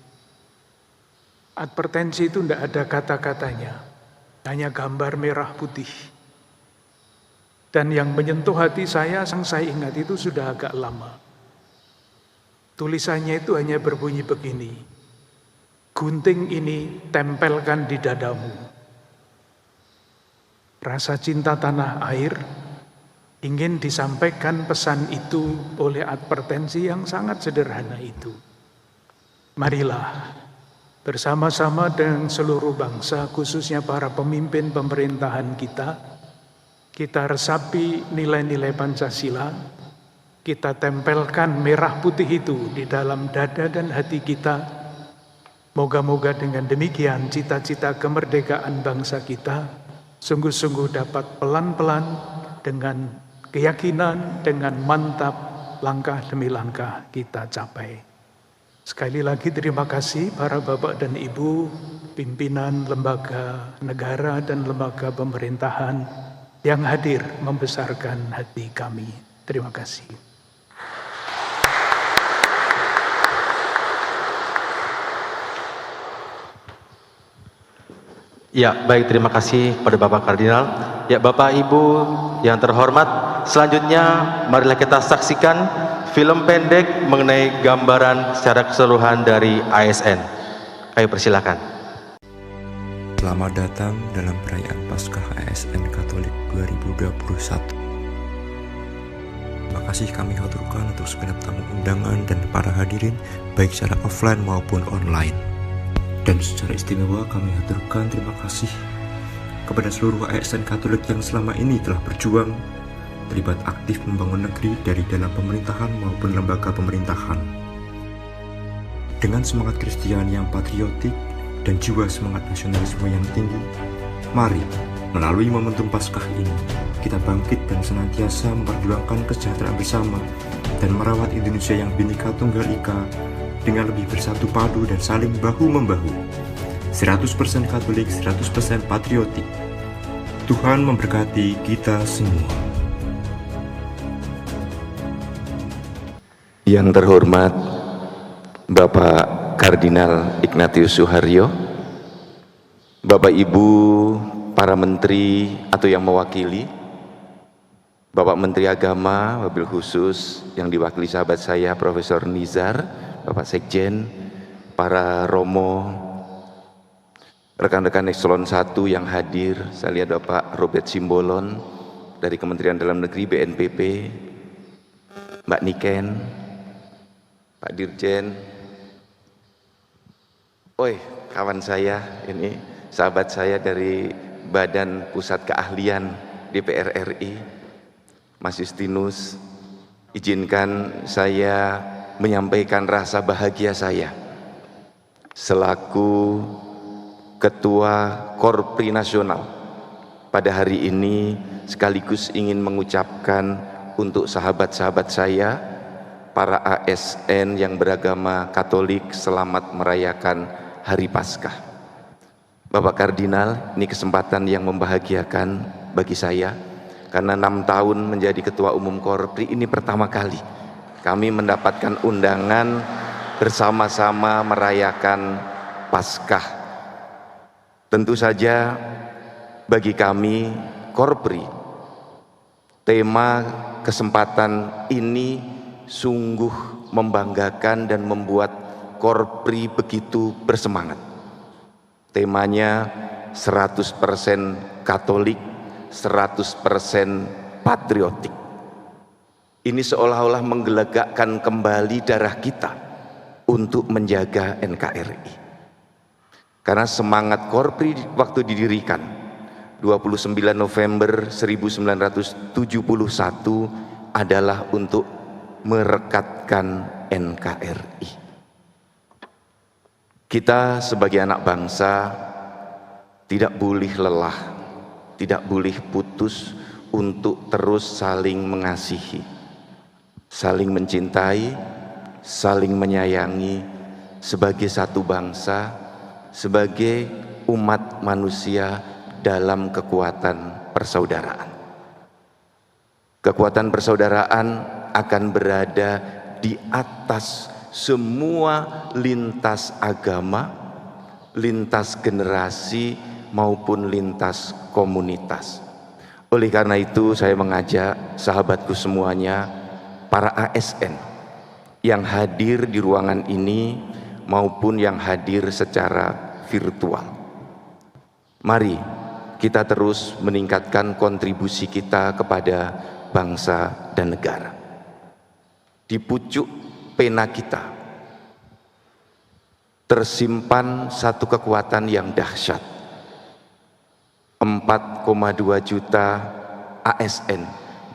Advertensi itu tidak ada kata-katanya, hanya gambar merah putih. Dan yang menyentuh hati saya, yang saya ingat itu sudah agak lama. Tulisannya itu hanya berbunyi begini, gunting ini tempelkan di dadamu. Rasa cinta tanah air ingin disampaikan pesan itu oleh advertensi yang sangat sederhana itu. Marilah bersama-sama dengan seluruh bangsa, khususnya para pemimpin pemerintahan kita resapi nilai-nilai Pancasila, kita tempelkan merah putih itu di dalam dada dan hati kita. Moga-moga dengan demikian cita-cita kemerdekaan bangsa kita sungguh-sungguh dapat pelan-pelan dengan keyakinan, dengan mantap, langkah demi langkah kita capai. Sekali lagi terima kasih para bapak dan ibu, pimpinan lembaga negara dan lembaga pemerintahan yang hadir membesarkan hati kami. Terima kasih. Ya, baik, terima kasih pada Bapak Kardinal. Ya, Bapak Ibu yang terhormat, selanjutnya marilah kita saksikan film pendek mengenai gambaran secara keseluruhan dari ASN. Kami persilakan. Selamat datang dalam perayaan Paskah ASN Katolik 2021. Terima kasih kami haturkan untuk segenap tamu undangan dan para hadirin, baik secara offline maupun online. Dan secara istimewa kami haturkan terima kasih kepada seluruh ASN Katolik yang selama ini telah berjuang, terlibat aktif membangun negeri dari dalam pemerintahan maupun lembaga pemerintahan. Dengan semangat Kristiani yang patriotik dan jiwa semangat nasionalisme yang tinggi, mari melalui momentum Paskah ini kita bangkit dan senantiasa memperjuangkan kesejahteraan bersama dan merawat Indonesia yang Bhinneka Tunggal Ika dengan lebih bersatu padu dan saling bahu-membahu. 100% Katolik, 100% patriotik. Tuhan memberkati kita semua. Yang terhormat Bapak Kardinal Ignatius Suharyo, Bapak Ibu para menteri atau yang mewakili, Bapak Menteri Agama, wabil khusus yang diwakili sahabat saya Profesor Nizar, Bapak Sekjen, para Romo, rekan-rekan Ekselon 1 yang hadir, saya lihat Bapak Robert Simbolon dari Kementerian Dalam Negeri BNPB, Mbak Niken, Pak Dirjen, kawan saya ini, sahabat saya dari Badan Pusat Keahlian DPR RI, Mas Justinus, izinkan saya menyampaikan rasa bahagia saya selaku Ketua Korpri Nasional pada hari ini, sekaligus ingin mengucapkan untuk sahabat-sahabat saya, para ASN yang beragama Katolik, selamat merayakan Hari Paskah. Bapak Kardinal, ini kesempatan yang membahagiakan bagi saya, karena 6 tahun menjadi Ketua Umum Korpri, ini pertama kali kami mendapatkan undangan bersama-sama merayakan Paskah. Tentu saja bagi kami Korpri, tema kesempatan ini sungguh membanggakan dan membuat Korpri begitu bersemangat. Temanya 100% Katolik, 100% patriotik. Ini seolah-olah menggelegakkan kembali darah kita untuk menjaga NKRI. Karena semangat Korpri waktu didirikan 29 November 1971 adalah untuk merekatkan NKRI. Kita sebagai anak bangsa tidak boleh lelah, tidak boleh putus untuk terus saling mengasihi, saling mencintai, saling menyayangi sebagai satu bangsa, sebagai umat manusia dalam kekuatan persaudaraan. Kekuatan persaudaraan akan berada di atas semua lintas agama, lintas generasi maupun lintas komunitas. Oleh karena itu saya mengajak sahabatku semuanya, para ASN yang hadir di ruangan ini maupun yang hadir secara virtual. Mari kita terus meningkatkan kontribusi kita kepada bangsa dan negara. Di pucuk pena kita tersimpan satu kekuatan yang dahsyat. 4,2 juta ASN,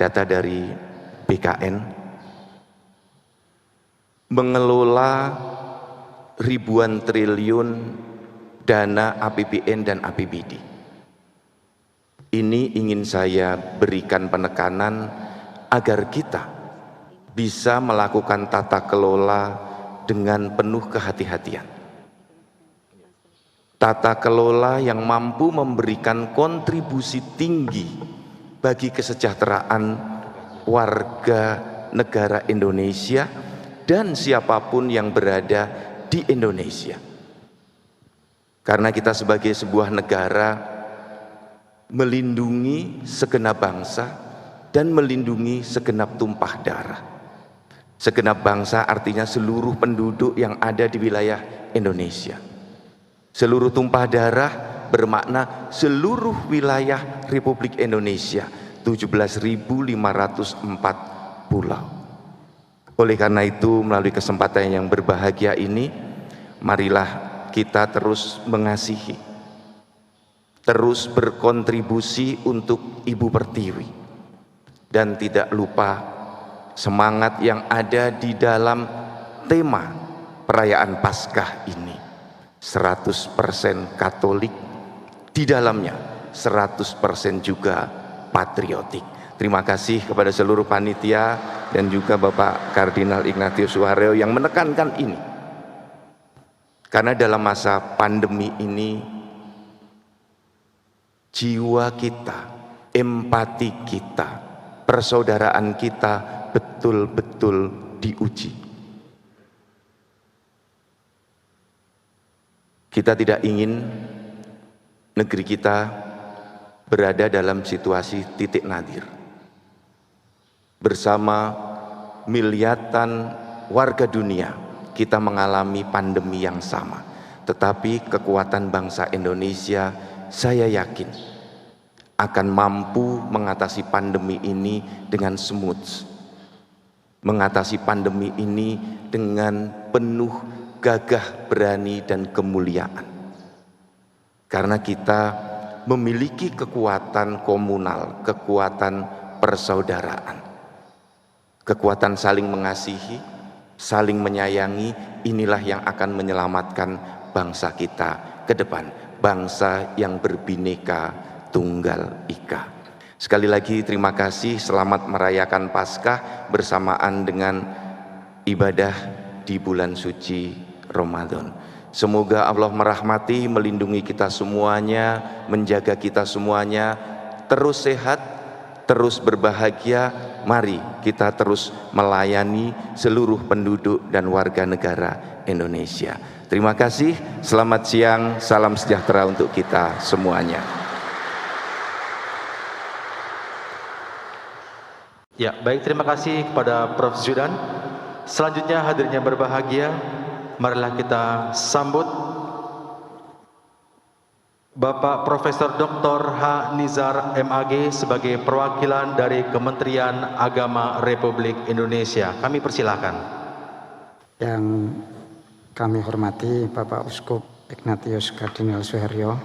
data dari BKN, mengelola ribuan triliun dana APBN dan APBD. Ini ingin saya berikan penekanan agar kita bisa melakukan tata kelola dengan penuh kehati-hatian. Tata kelola yang mampu memberikan kontribusi tinggi bagi kesejahteraan warga negara Indonesia dan siapapun yang berada di Indonesia. Karena kita sebagai sebuah negara melindungi segenap bangsa dan melindungi segenap tumpah darah. Segenap bangsa artinya seluruh penduduk yang ada di wilayah Indonesia. Seluruh tumpah darah bermakna seluruh wilayah Republik Indonesia, 17.504 pulau. Oleh karena itu, melalui kesempatan yang berbahagia ini, marilah kita terus mengasihi, terus berkontribusi untuk Ibu Pertiwi, dan tidak lupa semangat yang ada di dalam tema perayaan Paskah ini, 100% Katolik, di dalamnya 100% juga patriotik. Terima kasih kepada seluruh panitia dan juga Bapak Kardinal Ignatius Suharyo yang menekankan ini. Karena dalam masa pandemi ini, jiwa kita, empati kita, persaudaraan kita betul-betul diuji. Kita tidak ingin negeri kita berada dalam situasi titik nadir. Bersama miliaran warga dunia, kita mengalami pandemi yang sama. Tetapi kekuatan bangsa Indonesia, saya yakin, akan mampu mengatasi pandemi ini dengan smooth, mengatasi pandemi ini dengan penuh gagah berani dan kemuliaan. Karena kita memiliki kekuatan komunal, kekuatan persaudaraan, kekuatan saling mengasihi, saling menyayangi. Inilah yang akan menyelamatkan bangsa kita ke depan, bangsa yang berbineka tunggal ika. Sekali lagi terima kasih, selamat merayakan Paskah bersamaan dengan ibadah di bulan suci Ramadan. Semoga Allah merahmati, melindungi kita semuanya, menjaga kita semuanya, terus sehat, terus berbahagia. Mari kita terus melayani seluruh penduduk dan warga negara Indonesia. Terima kasih, selamat siang, salam sejahtera untuk kita semuanya. Ya, baik, terima kasih kepada Prof. Zudan. Selanjutnya hadirin yang berbahagia, marilah kita sambut Bapak Profesor Dr. H. Nizar MAG sebagai perwakilan dari Kementerian Agama Republik Indonesia. Kami persilakan. Yang kami hormati Bapak Uskup Ignatius Kardinal Suharyo,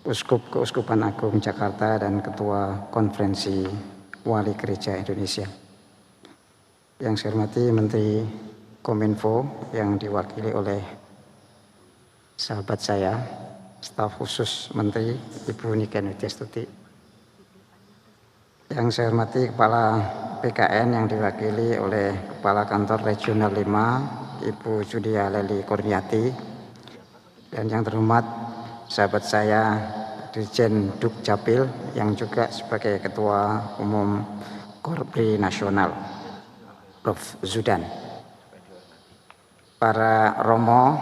Uskup Keuskupan Agung Jakarta dan Ketua Konferensi Wali Gereja Indonesia. Yang saya hormati Menteri Kominfo yang diwakili oleh sahabat saya, staf khusus Menteri Ibu Niken Widyastuti. Yang saya hormati Kepala PKN yang diwakili oleh Kepala Kantor Regional 5 Ibu Judia Leli Kurniati. Dan yang terhormat sahabat saya Dirjen Dukcapil yang juga sebagai Ketua Umum Korpri Nasional, Prof. Zudan. Para Romo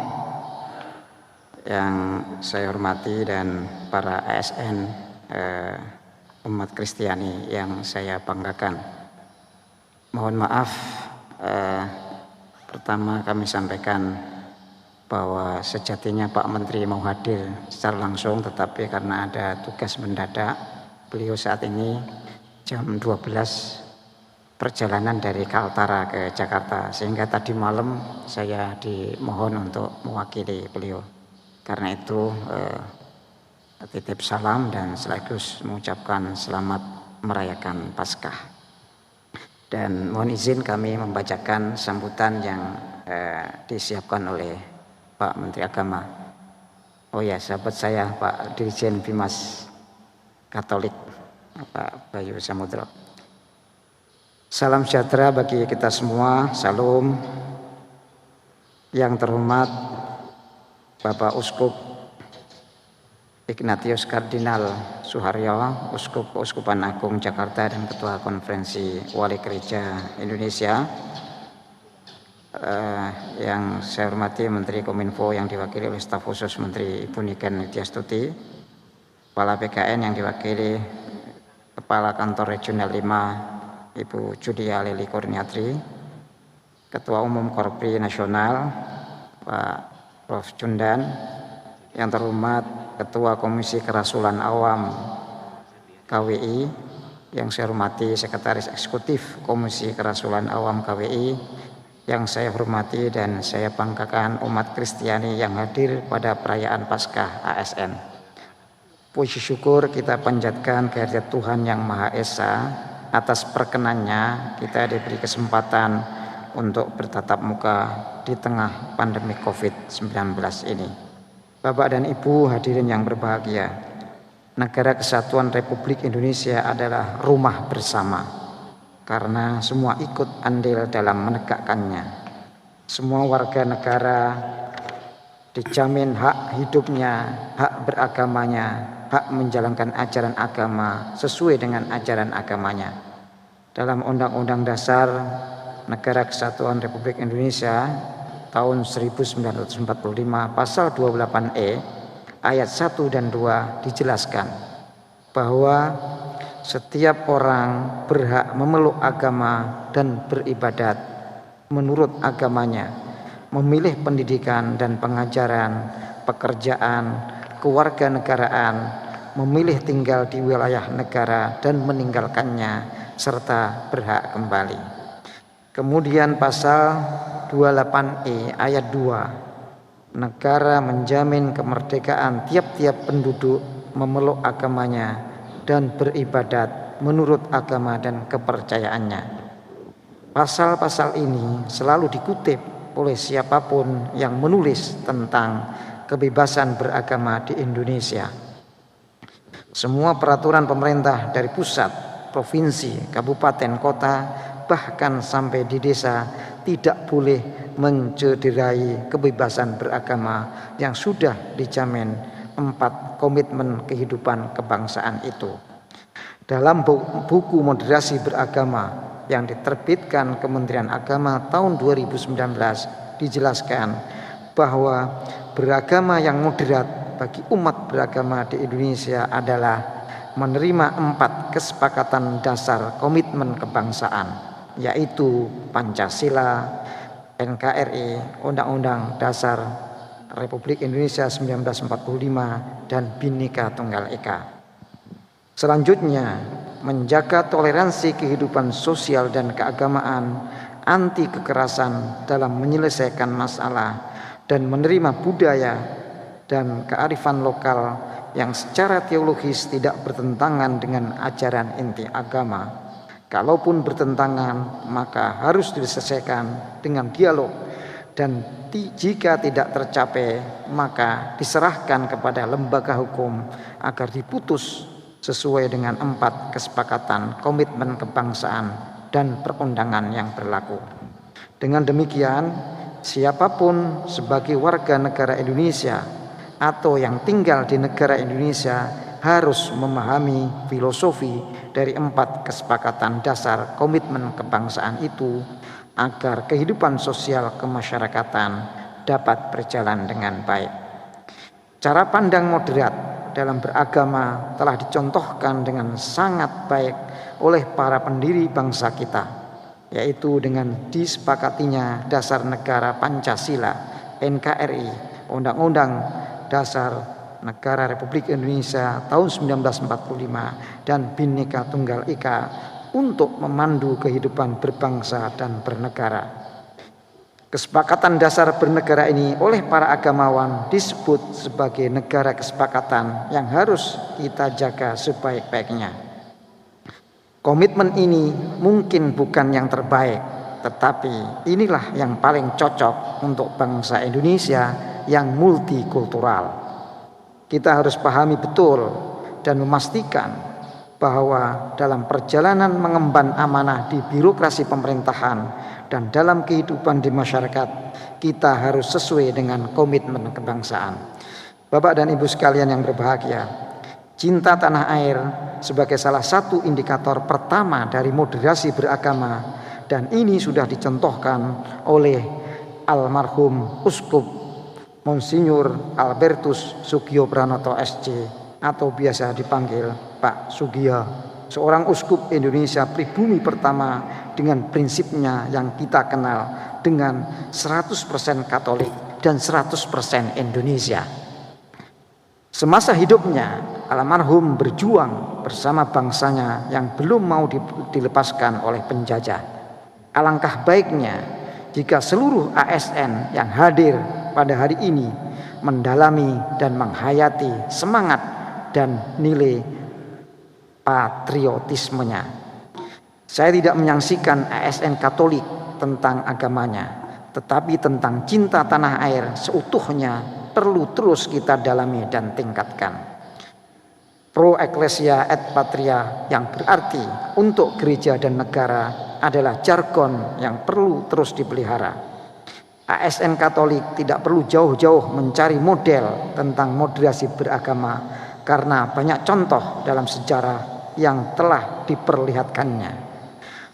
yang saya hormati dan para ASN umat Kristiani yang saya banggakan. Mohon maaf, pertama kami sampaikan bahwa sejatinya Pak Menteri mau hadir secara langsung, tetapi karena ada tugas mendadak, beliau saat ini jam 12 perjalanan dari Kaltara ke Jakarta, sehingga tadi malam saya dimohon untuk mewakili beliau. Karena itu titip salam dan sekaligus mengucapkan selamat merayakan Paskah. Dan mohon izin kami membacakan sambutan yang disiapkan oleh Pak Menteri Agama. Oh ya, sahabat saya Pak Dirjen Bimas Katolik, Pak Bayu Samudro. Salam sejahtera bagi kita semua, salam. Yang terhormat Bapak Uskup Ignatius Kardinal Suharyo, Uskup Keuskupan Agung Jakarta dan Ketua Konferensi Wali Gereja Indonesia. Yang saya hormati Menteri Kominfo yang diwakili oleh staf khusus Menteri Ibu Niken Widyastuti, Kepala PKN yang diwakili Kepala Kantor Regional 5 Ibu Judia Leli Kurniati, Ketua Umum Korpri Nasional Pak Prof. Zudan, yang terhormat Ketua Komisi Kerasulan Awam KWI, yang saya hormati Sekretaris Eksekutif Komisi Kerasulan Awam KWI, yang saya hormati dan saya banggakan umat Kristiani yang hadir pada perayaan Paskah ASN. Puji syukur kita panjatkan kehadirat Tuhan Yang Maha Esa atas perkenannya kita diberi kesempatan untuk bertatap muka di tengah pandemi COVID-19 ini. Bapak dan Ibu hadirin yang berbahagia, Negara Kesatuan Republik Indonesia adalah rumah bersama karena semua ikut andil dalam menegakkannya. Semua warga negara dijamin hak hidupnya, hak beragamanya, hak menjalankan ajaran agama sesuai dengan ajaran agamanya. Dalam Undang-Undang Dasar Negara Kesatuan Republik Indonesia tahun 1945 pasal 28E ayat 1 dan 2 dijelaskan bahwa setiap orang berhak memeluk agama dan beribadat menurut agamanya, memilih pendidikan dan pengajaran, pekerjaan, kewarganegaraan, memilih tinggal di wilayah negara dan meninggalkannya, serta berhak kembali. Kemudian pasal 28E ayat 2, negara menjamin kemerdekaan tiap-tiap penduduk memeluk agamanya dan beribadat menurut agama dan kepercayaannya. Pasal-pasal ini selalu dikutip oleh siapapun yang menulis tentang kebebasan beragama di Indonesia. Semua peraturan pemerintah dari pusat, provinsi, kabupaten, kota, bahkan sampai di desa tidak boleh mencederai kebebasan beragama yang sudah dijamin 4 komitmen kehidupan kebangsaan itu. Dalam buku moderasi beragama yang diterbitkan Kementerian Agama tahun 2019 dijelaskan bahwa beragama yang moderat bagi umat beragama di Indonesia adalah menerima 4 kesepakatan dasar komitmen kebangsaan, yaitu Pancasila, NKRI, Undang-Undang Dasar Republik Indonesia 1945, dan Bhinneka Tunggal Ika. Selanjutnya, menjaga toleransi kehidupan sosial dan keagamaan, anti kekerasan dalam menyelesaikan masalah, dan menerima budaya dan kearifan lokal yang secara teologis tidak bertentangan dengan ajaran inti agama. Kalaupun bertentangan, maka harus diselesaikan dengan dialog, dan jika tidak tercapai, maka diserahkan kepada lembaga hukum agar diputus sesuai dengan 4 kesepakatan komitmen kebangsaan dan perundangan yang berlaku. Dengan demikian, siapapun sebagai warga negara Indonesia atau yang tinggal di negara Indonesia harus memahami filosofi dari 4 kesepakatan dasar komitmen kebangsaan itu agar kehidupan sosial kemasyarakatan dapat berjalan dengan baik. Cara pandang moderat dalam beragama telah dicontohkan dengan sangat baik oleh para pendiri bangsa kita, yaitu dengan disepakatinya dasar negara Pancasila, NKRI, Undang-Undang Dasar Negara Republik Indonesia tahun 1945, dan Bhinneka Tunggal Ika untuk memandu kehidupan berbangsa dan bernegara. Kesepakatan dasar bernegara ini oleh para agamawan disebut sebagai negara kesepakatan yang harus kita jaga sebaik-baiknya. Komitmen ini mungkin bukan yang terbaik, tetapi inilah yang paling cocok untuk bangsa Indonesia yang multikultural. Kita harus pahami betul dan memastikan bahwa dalam perjalanan mengemban amanah di birokrasi pemerintahan dan dalam kehidupan di masyarakat, kita harus sesuai dengan komitmen kebangsaan. Bapak dan Ibu sekalian yang berbahagia, cinta tanah air sebagai salah satu indikator pertama dari moderasi beragama, dan ini sudah dicontohkan oleh almarhum Uskup Monsinyur Albertus Sugio Pranoto SC atau biasa dipanggil Pak Sugio, seorang uskup Indonesia pribumi pertama dengan prinsipnya yang kita kenal dengan 100% Katolik dan 100% Indonesia. Semasa hidupnya, almarhum berjuang bersama bangsanya yang belum mau dilepaskan oleh penjajah. Alangkah baiknya jika seluruh ASN yang hadir pada hari ini mendalami dan menghayati semangat dan nilai patriotismenya. Saya tidak menyaksikan ASN Katolik tentang agamanya, tetapi tentang cinta tanah air seutuhnya perlu terus kita dalami dan tingkatkan. Pro ecclesia et patria yang berarti untuk gereja dan negara adalah jargon yang perlu terus dipelihara. ASN Katolik tidak perlu jauh-jauh mencari model tentang moderasi beragama karena banyak contoh dalam sejarah yang telah diperlihatkannya.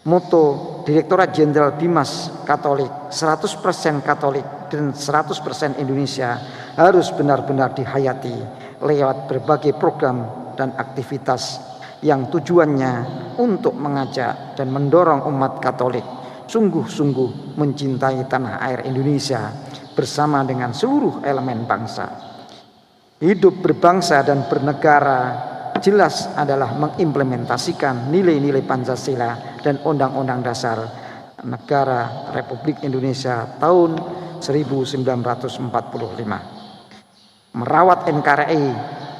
Moto Direktorat Jenderal Bimas Katolik, 100% Katolik dan 100% Indonesia harus benar-benar dihayati lewat berbagai program dan aktivitas yang tujuannya untuk mengajak dan mendorong umat Katolik sungguh-sungguh mencintai tanah air Indonesia bersama dengan seluruh elemen bangsa. Hidup berbangsa dan bernegara jelas adalah mengimplementasikan nilai-nilai Pancasila dan Undang-Undang Dasar Negara Republik Indonesia tahun 1945. Merawat NKRI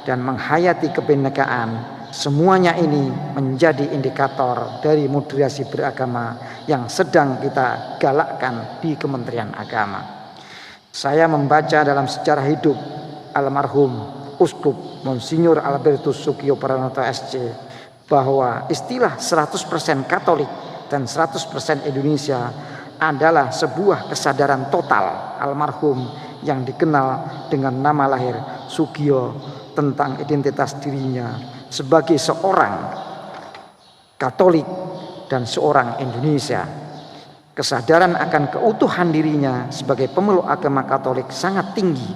dan menghayati kebinekaan, semuanya ini menjadi indikator dari moderasi beragama yang sedang kita galakkan di Kementerian Agama. Saya membaca dalam sejarah hidup almarhum Uskup Monsinyur Albertus Sugio Pranoto SC bahwa istilah 100% Katolik dan 100% Indonesia adalah sebuah kesadaran total almarhum yang dikenal dengan nama lahir Sugio tentang identitas dirinya sebagai seorang Katolik dan seorang Indonesia. Kesadaran akan keutuhan dirinya sebagai pemeluk agama Katolik sangat tinggi,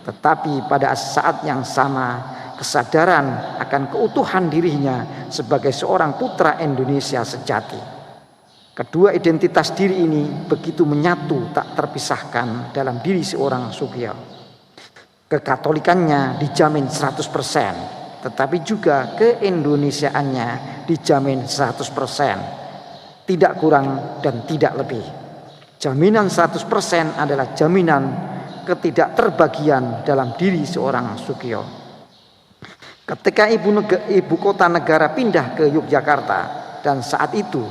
tetapi pada saat yang sama kesadaran akan keutuhan dirinya sebagai seorang putra Indonesia sejati. Kedua identitas diri ini begitu menyatu tak terpisahkan dalam diri seorang Sugio. Kekatolikannya dijamin 100%. Tetapi juga keindonesiaannya dijamin 100%, tidak kurang dan tidak lebih. Jaminan 100% adalah jaminan ketidakterbagian dalam diri seorang Sugio. Ketika ibu kota negara pindah ke Yogyakarta, dan saat itu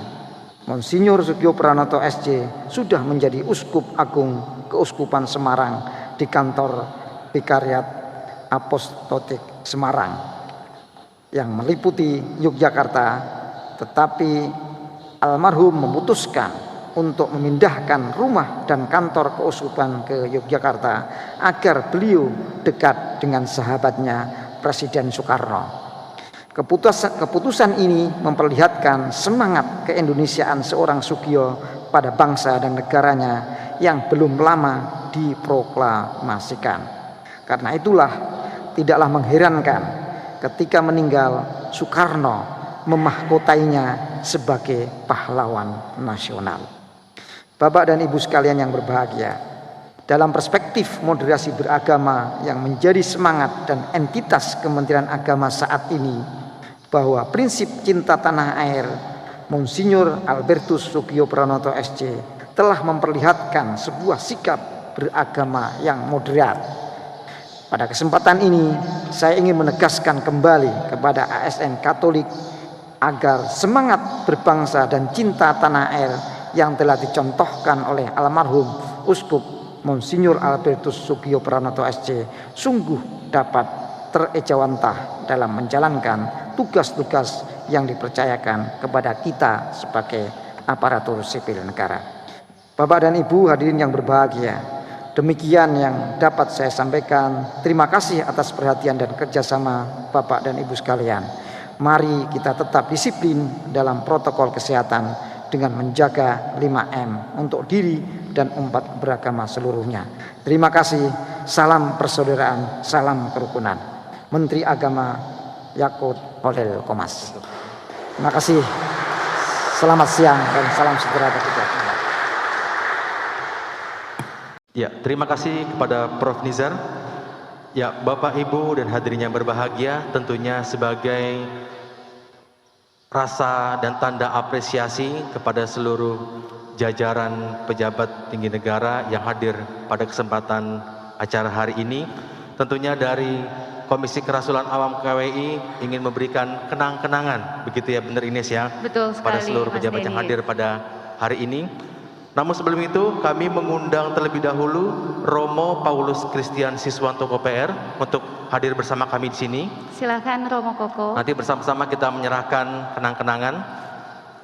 Monsinyur Sugio Pranoto SC sudah menjadi Uskup Agung Keuskupan Semarang di kantor Vikariat Apostolik Semarang yang meliputi Yogyakarta, tetapi almarhum memutuskan untuk memindahkan rumah dan kantor keuskupan ke Yogyakarta agar beliau dekat dengan sahabatnya Presiden Soekarno. Keputusan ini memperlihatkan semangat keindonesiaan seorang Sugio pada bangsa dan negaranya yang belum lama diproklamasikan. Karena itulah tidaklah mengherankan ketika meninggal Soekarno memahkotainya sebagai pahlawan nasional. Bapak dan Ibu sekalian yang berbahagia, dalam perspektif moderasi beragama yang menjadi semangat dan entitas Kementerian Agama saat ini, bahwa prinsip cinta tanah air Monsinyur Albertus Sugio Pranoto SC telah memperlihatkan sebuah sikap beragama yang moderat. Pada kesempatan ini, saya ingin menegaskan kembali kepada ASN Katolik agar semangat berbangsa dan cinta tanah air yang telah dicontohkan oleh almarhum Uskup Monsinyur Albertus Sugio Pranoto SC sungguh dapat terejawantah dalam menjalankan tugas-tugas yang dipercayakan kepada kita sebagai aparatur sipil negara. Bapak dan Ibu hadirin yang berbahagia, demikian yang dapat saya sampaikan. Terima kasih atas perhatian dan kerjasama Bapak dan Ibu sekalian. Mari kita tetap disiplin dalam protokol kesehatan dengan menjaga 5M untuk diri dan umat beragama seluruhnya. Terima kasih. Salam persaudaraan, salam kerukunan. Menteri Agama Yakut Holil Komas. Terima kasih. Selamat siang dan salam sejahtera bagi kita. Ya, terima kasih kepada Prof. Nizar. Ya, Bapak, Ibu, dan hadirin yang berbahagia, tentunya sebagai rasa dan tanda apresiasi kepada seluruh jajaran pejabat tinggi negara yang hadir pada kesempatan acara hari ini. Tentunya dari Komisi Kerasulan Awam KWI ingin memberikan kenang-kenangan, begitu ya, benar Ines ya? Betul sekali, pada seluruh Mas pejabat yang Denny. hadir pada hari ini. Namun sebelum itu kami mengundang terlebih dahulu Romo Paulus Christian Siswanto KPR untuk hadir bersama kami di sini. Silakan Romo Koko. Nanti bersama-sama kita menyerahkan kenang-kenangan.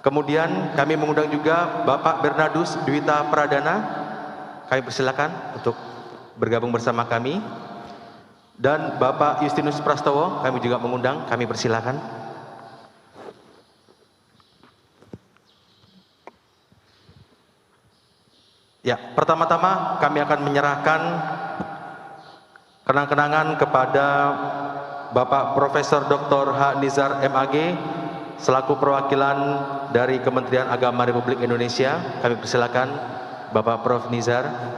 Kemudian kami mengundang juga Bapak Bernardus Dwita Pradana. Kami persilakan untuk bergabung bersama kami. Dan Bapak Justinus Prastowo kami juga mengundang, kami persilakan. Ya, pertama-tama kami akan menyerahkan kenang-kenangan kepada Bapak Profesor Dr. H. Nizar MAG selaku perwakilan dari Kementerian Agama Republik Indonesia. Kami persilakan Bapak Prof. Nizar.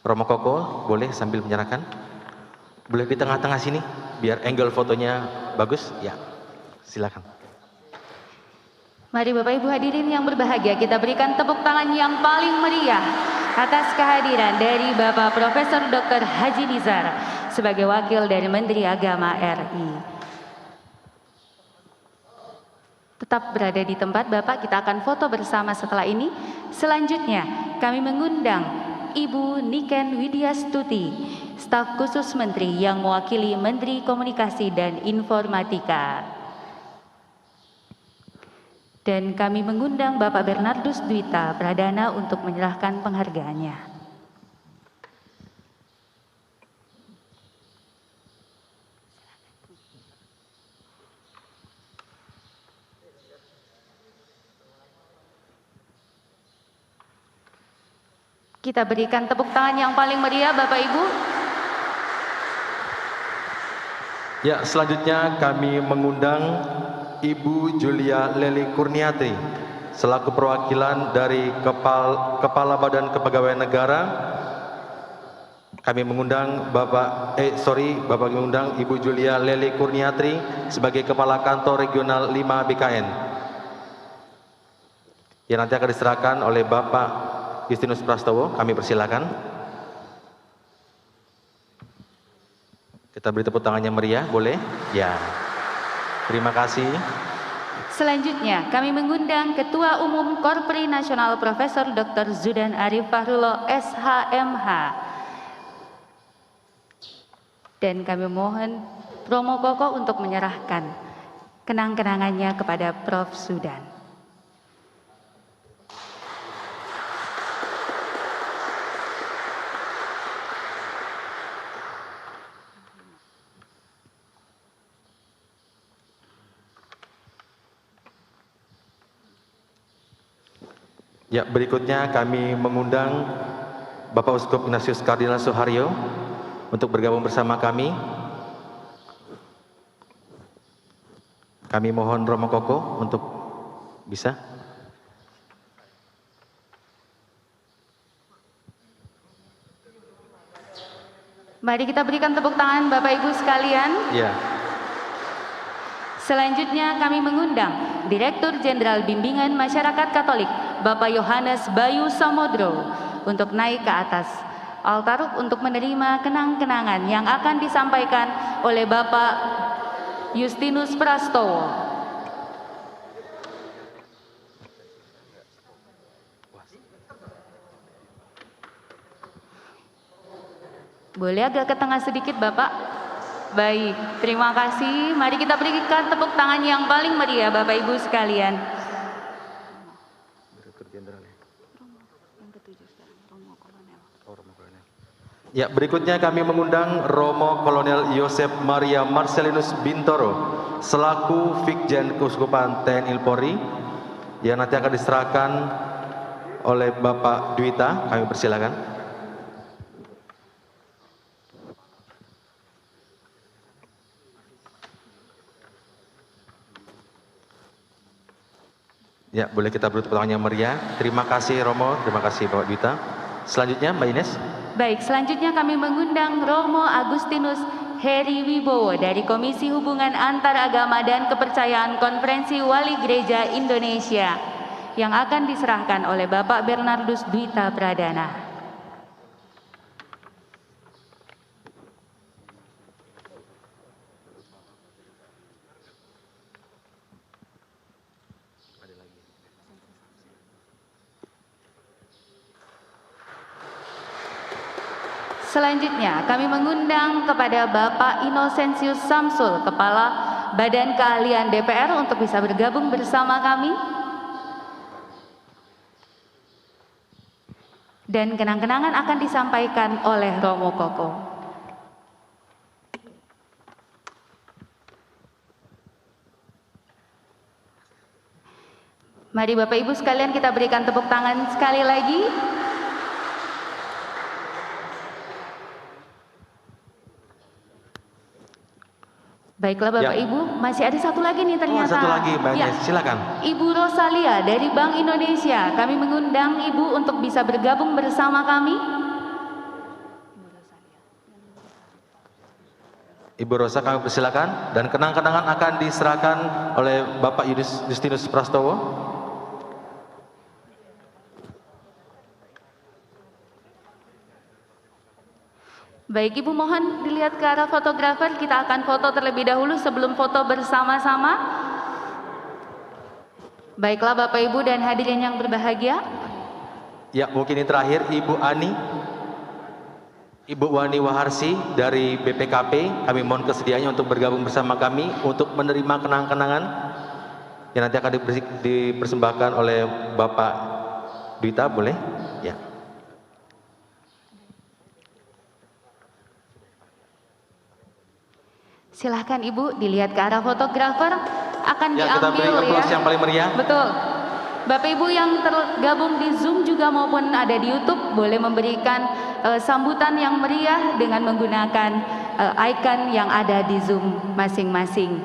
Romo Koko, boleh sambil menyerahkan. Boleh di tengah-tengah sini, biar angle fotonya bagus. Ya, silakan. Mari Bapak Ibu hadirin yang berbahagia, kita berikan tepuk tangan yang paling meriah atas kehadiran dari Bapak Profesor Dr. Haji Nizar sebagai wakil dari Menteri Agama RI. Tetap berada di tempat Bapak, kita akan foto bersama setelah ini. Selanjutnya kami mengundang Ibu Niken Widyastuti, staf khusus Menteri yang mewakili Menteri Komunikasi dan Informatika. Dan kami mengundang Bapak Bernardus Dwita Pradana untuk menyerahkan penghargaannya. Kita berikan tepuk tangan yang paling meriah Bapak Ibu. Ya, selanjutnya kami mengundang Ibu Julia Leli Kurniatri selaku perwakilan dari Kepala Badan Kepegawaian Negara. Kami mengundang Bapak mengundang Ibu Julia Leli Kurniatri sebagai Kepala Kantor Regional 5 BKN. Yang nanti akan diserahkan oleh Bapak Justinus Prastowo. Kami persilakan. Kita beri tepuk tangannya meriah, boleh? Ya. Terima kasih. Selanjutnya kami mengundang Ketua Umum Korpri Nasional Profesor Dr. Zudan Arif Fahrulo SHMH. Dan kami mohon Romo Koko untuk menyerahkan kenang-kenangannya kepada Prof. Zudan. Ya, berikutnya kami mengundang Bapak Uskup Ignatius Kardinal Suharyo untuk bergabung bersama kami. Kami mohon Romo Koko untuk bisa. Mari kita berikan tepuk tangan Bapak Ibu sekalian. Ya. Selanjutnya kami mengundang Direktur Jenderal Bimbingan Masyarakat Katolik Bapak Yohanes Bayu Samodro untuk naik ke atas altar untuk menerima kenang-kenangan yang akan disampaikan oleh Bapak Justinus Prastowo. Boleh agak ke tengah sedikit Bapak? Baik, terima kasih. Mari kita berikan tepuk tangan yang paling meriah Bapak Ibu sekalian. Ya, berikutnya kami mengundang Romo Kolonel Yosep Maria Marcelinus Bintoro selaku Vikjen Keuskupan TNI Polri yang nanti akan diserahkan oleh Bapak Dwita. Kami persilakan. Ya, boleh kita beri tepuk tangan yang meriah. Terima kasih Romo, terima kasih Bapak Dwita. Selanjutnya Mbak Ines. Baik, selanjutnya kami mengundang Romo Agustinus Heri Wibowo dari Komisi Hubungan Antaragama dan Kepercayaan Konferensi Wali Gereja Indonesia yang akan diserahkan oleh Bapak Bernardus Dwita Pradana. Selanjutnya kami mengundang kepada Bapak Inosensius Samsul, Kepala Badan Keahlian DPR untuk bisa bergabung bersama kami. Dan kenang-kenangan akan disampaikan oleh Romo Koko. Mari Bapak Ibu sekalian kita berikan tepuk tangan sekali lagi. Baiklah Bapak Ya. Ibu, masih ada satu lagi nih ternyata. Satu lagi Mbak Ya. Ines, silakan. Ibu Rosalia dari Bank Indonesia, kami mengundang Ibu untuk bisa bergabung bersama kami. Ibu Rosa kami persilakan, dan kenang-kenangan akan diserahkan oleh Bapak Justinus Prastowo. Baik Ibu, mohon dilihat ke arah fotografer, kita akan foto terlebih dahulu sebelum foto bersama-sama. Baiklah Bapak Ibu dan hadirin yang berbahagia. Ya, mungkin ini terakhir Ibu Ani. Ibu Wani Waharsi dari BPKP, kami mohon kesediaannya untuk bergabung bersama kami untuk menerima kenang-kenangan yang nanti akan dipersembahkan oleh Bapak Dwita, boleh? Ya. Silahkan Ibu dilihat ke arah fotografer, akan Ya, kita beri diambil aplaus ya. yang paling meriah. Betul. Bapak Ibu yang tergabung di Zoom juga maupun ada di YouTube boleh memberikan sambutan yang meriah dengan menggunakan icon yang ada di Zoom masing-masing.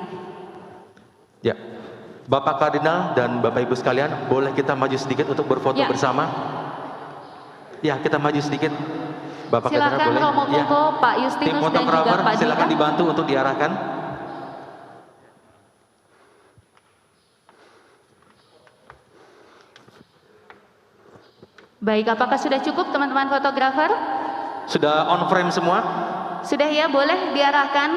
Ya. Bapak Kardinal dan Bapak Ibu sekalian, boleh kita maju sedikit untuk berfoto Ya. bersama? Ya, kita maju sedikit. Bapak Silakan Kardinal boleh? Romo Koko, Pak Tim Justinus dan juga fotografer Pak silakan Dita. dibantu untuk diarahkan. Baik, apakah sudah cukup teman-teman fotografer? Sudah on frame semua? Sudah ya, boleh diarahkan.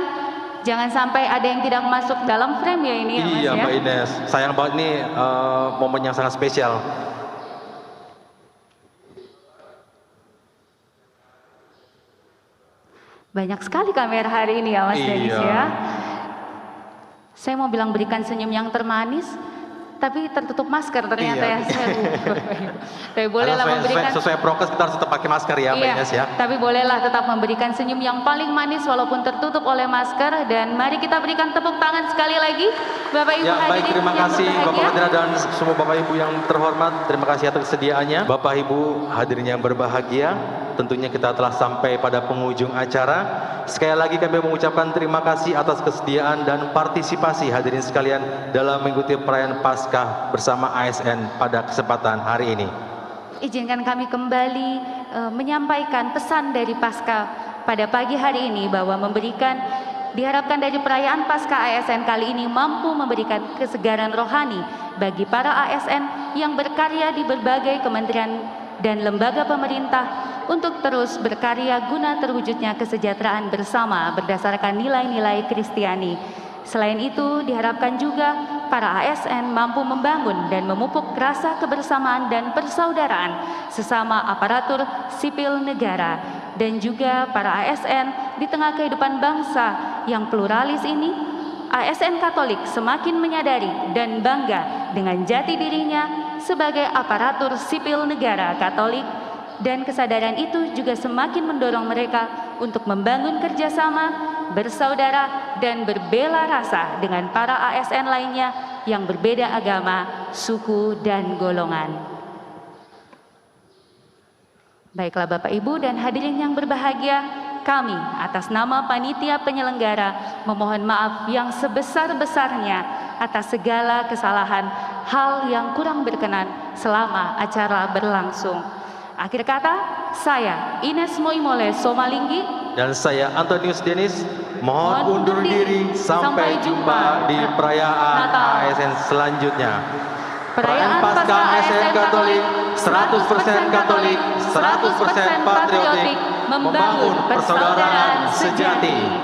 Jangan sampai ada yang tidak masuk dalam frame ya ini ya Mas Iya ya. Mbak Ines, sayang banget nih momen yang sangat spesial. Banyak sekali kamera hari ini ya Mas Denis Iya. ya. Saya mau bilang berikan senyum yang termanis, tapi tertutup masker ternyata Iya. ya. Tapi bolehlah Karena memberikan. sesuai prokes kita harus tetap pakai masker ya Mbak Iya, Ines ya. tapi bolehlah tetap memberikan senyum yang paling manis walaupun tertutup oleh masker. Dan mari kita berikan tepuk tangan sekali lagi Bapak Ibu Ya baik, hadirin terima yang kasih Bapak berbahagia. Kardinal dan semua Bapak Ibu yang terhormat. Terima kasih atas kesediaannya. Bapak Ibu hadirin yang berbahagia, tentunya kita telah sampai pada penghujung acara. Sekali lagi kami mengucapkan terima kasih atas kesediaan dan partisipasi hadirin sekalian dalam mengikuti perayaan Paskah bersama ASN pada kesempatan hari ini. Izinkan kami kembali menyampaikan pesan dari Paskah pada pagi hari ini bahwa diharapkan dari perayaan Paskah ASN kali ini mampu memberikan kesegaran rohani bagi para ASN yang berkarya di berbagai kementerian dan lembaga pemerintah untuk terus berkarya guna terwujudnya kesejahteraan bersama berdasarkan nilai-nilai Kristiani. Selain itu, diharapkan juga para ASN mampu membangun dan memupuk rasa kebersamaan dan persaudaraan sesama aparatur sipil negara, dan juga para ASN di tengah kehidupan bangsa yang pluralis ini. ASN Katolik semakin menyadari dan bangga dengan jati dirinya sebagai aparatur sipil negara Katolik, dan kesadaran itu juga semakin mendorong mereka untuk membangun kerjasama, bersaudara, dan berbela rasa dengan para ASN lainnya yang berbeda agama, suku, dan golongan. Baiklah Bapak Ibu dan hadirin yang berbahagia, kami atas nama panitia penyelenggara memohon maaf yang sebesar-besarnya atas segala kesalahan, hal yang kurang berkenan selama acara berlangsung. Akhir kata, saya Ines Moimole Somalinggi Dan saya Antonius Denis mohon undur diri. Sampai jumpa di perayaan Natal. ASN selanjutnya. Perayaan Paskah ASN Katolik 100% Katolik, 100% patriotik, membangun persaudaraan sejati.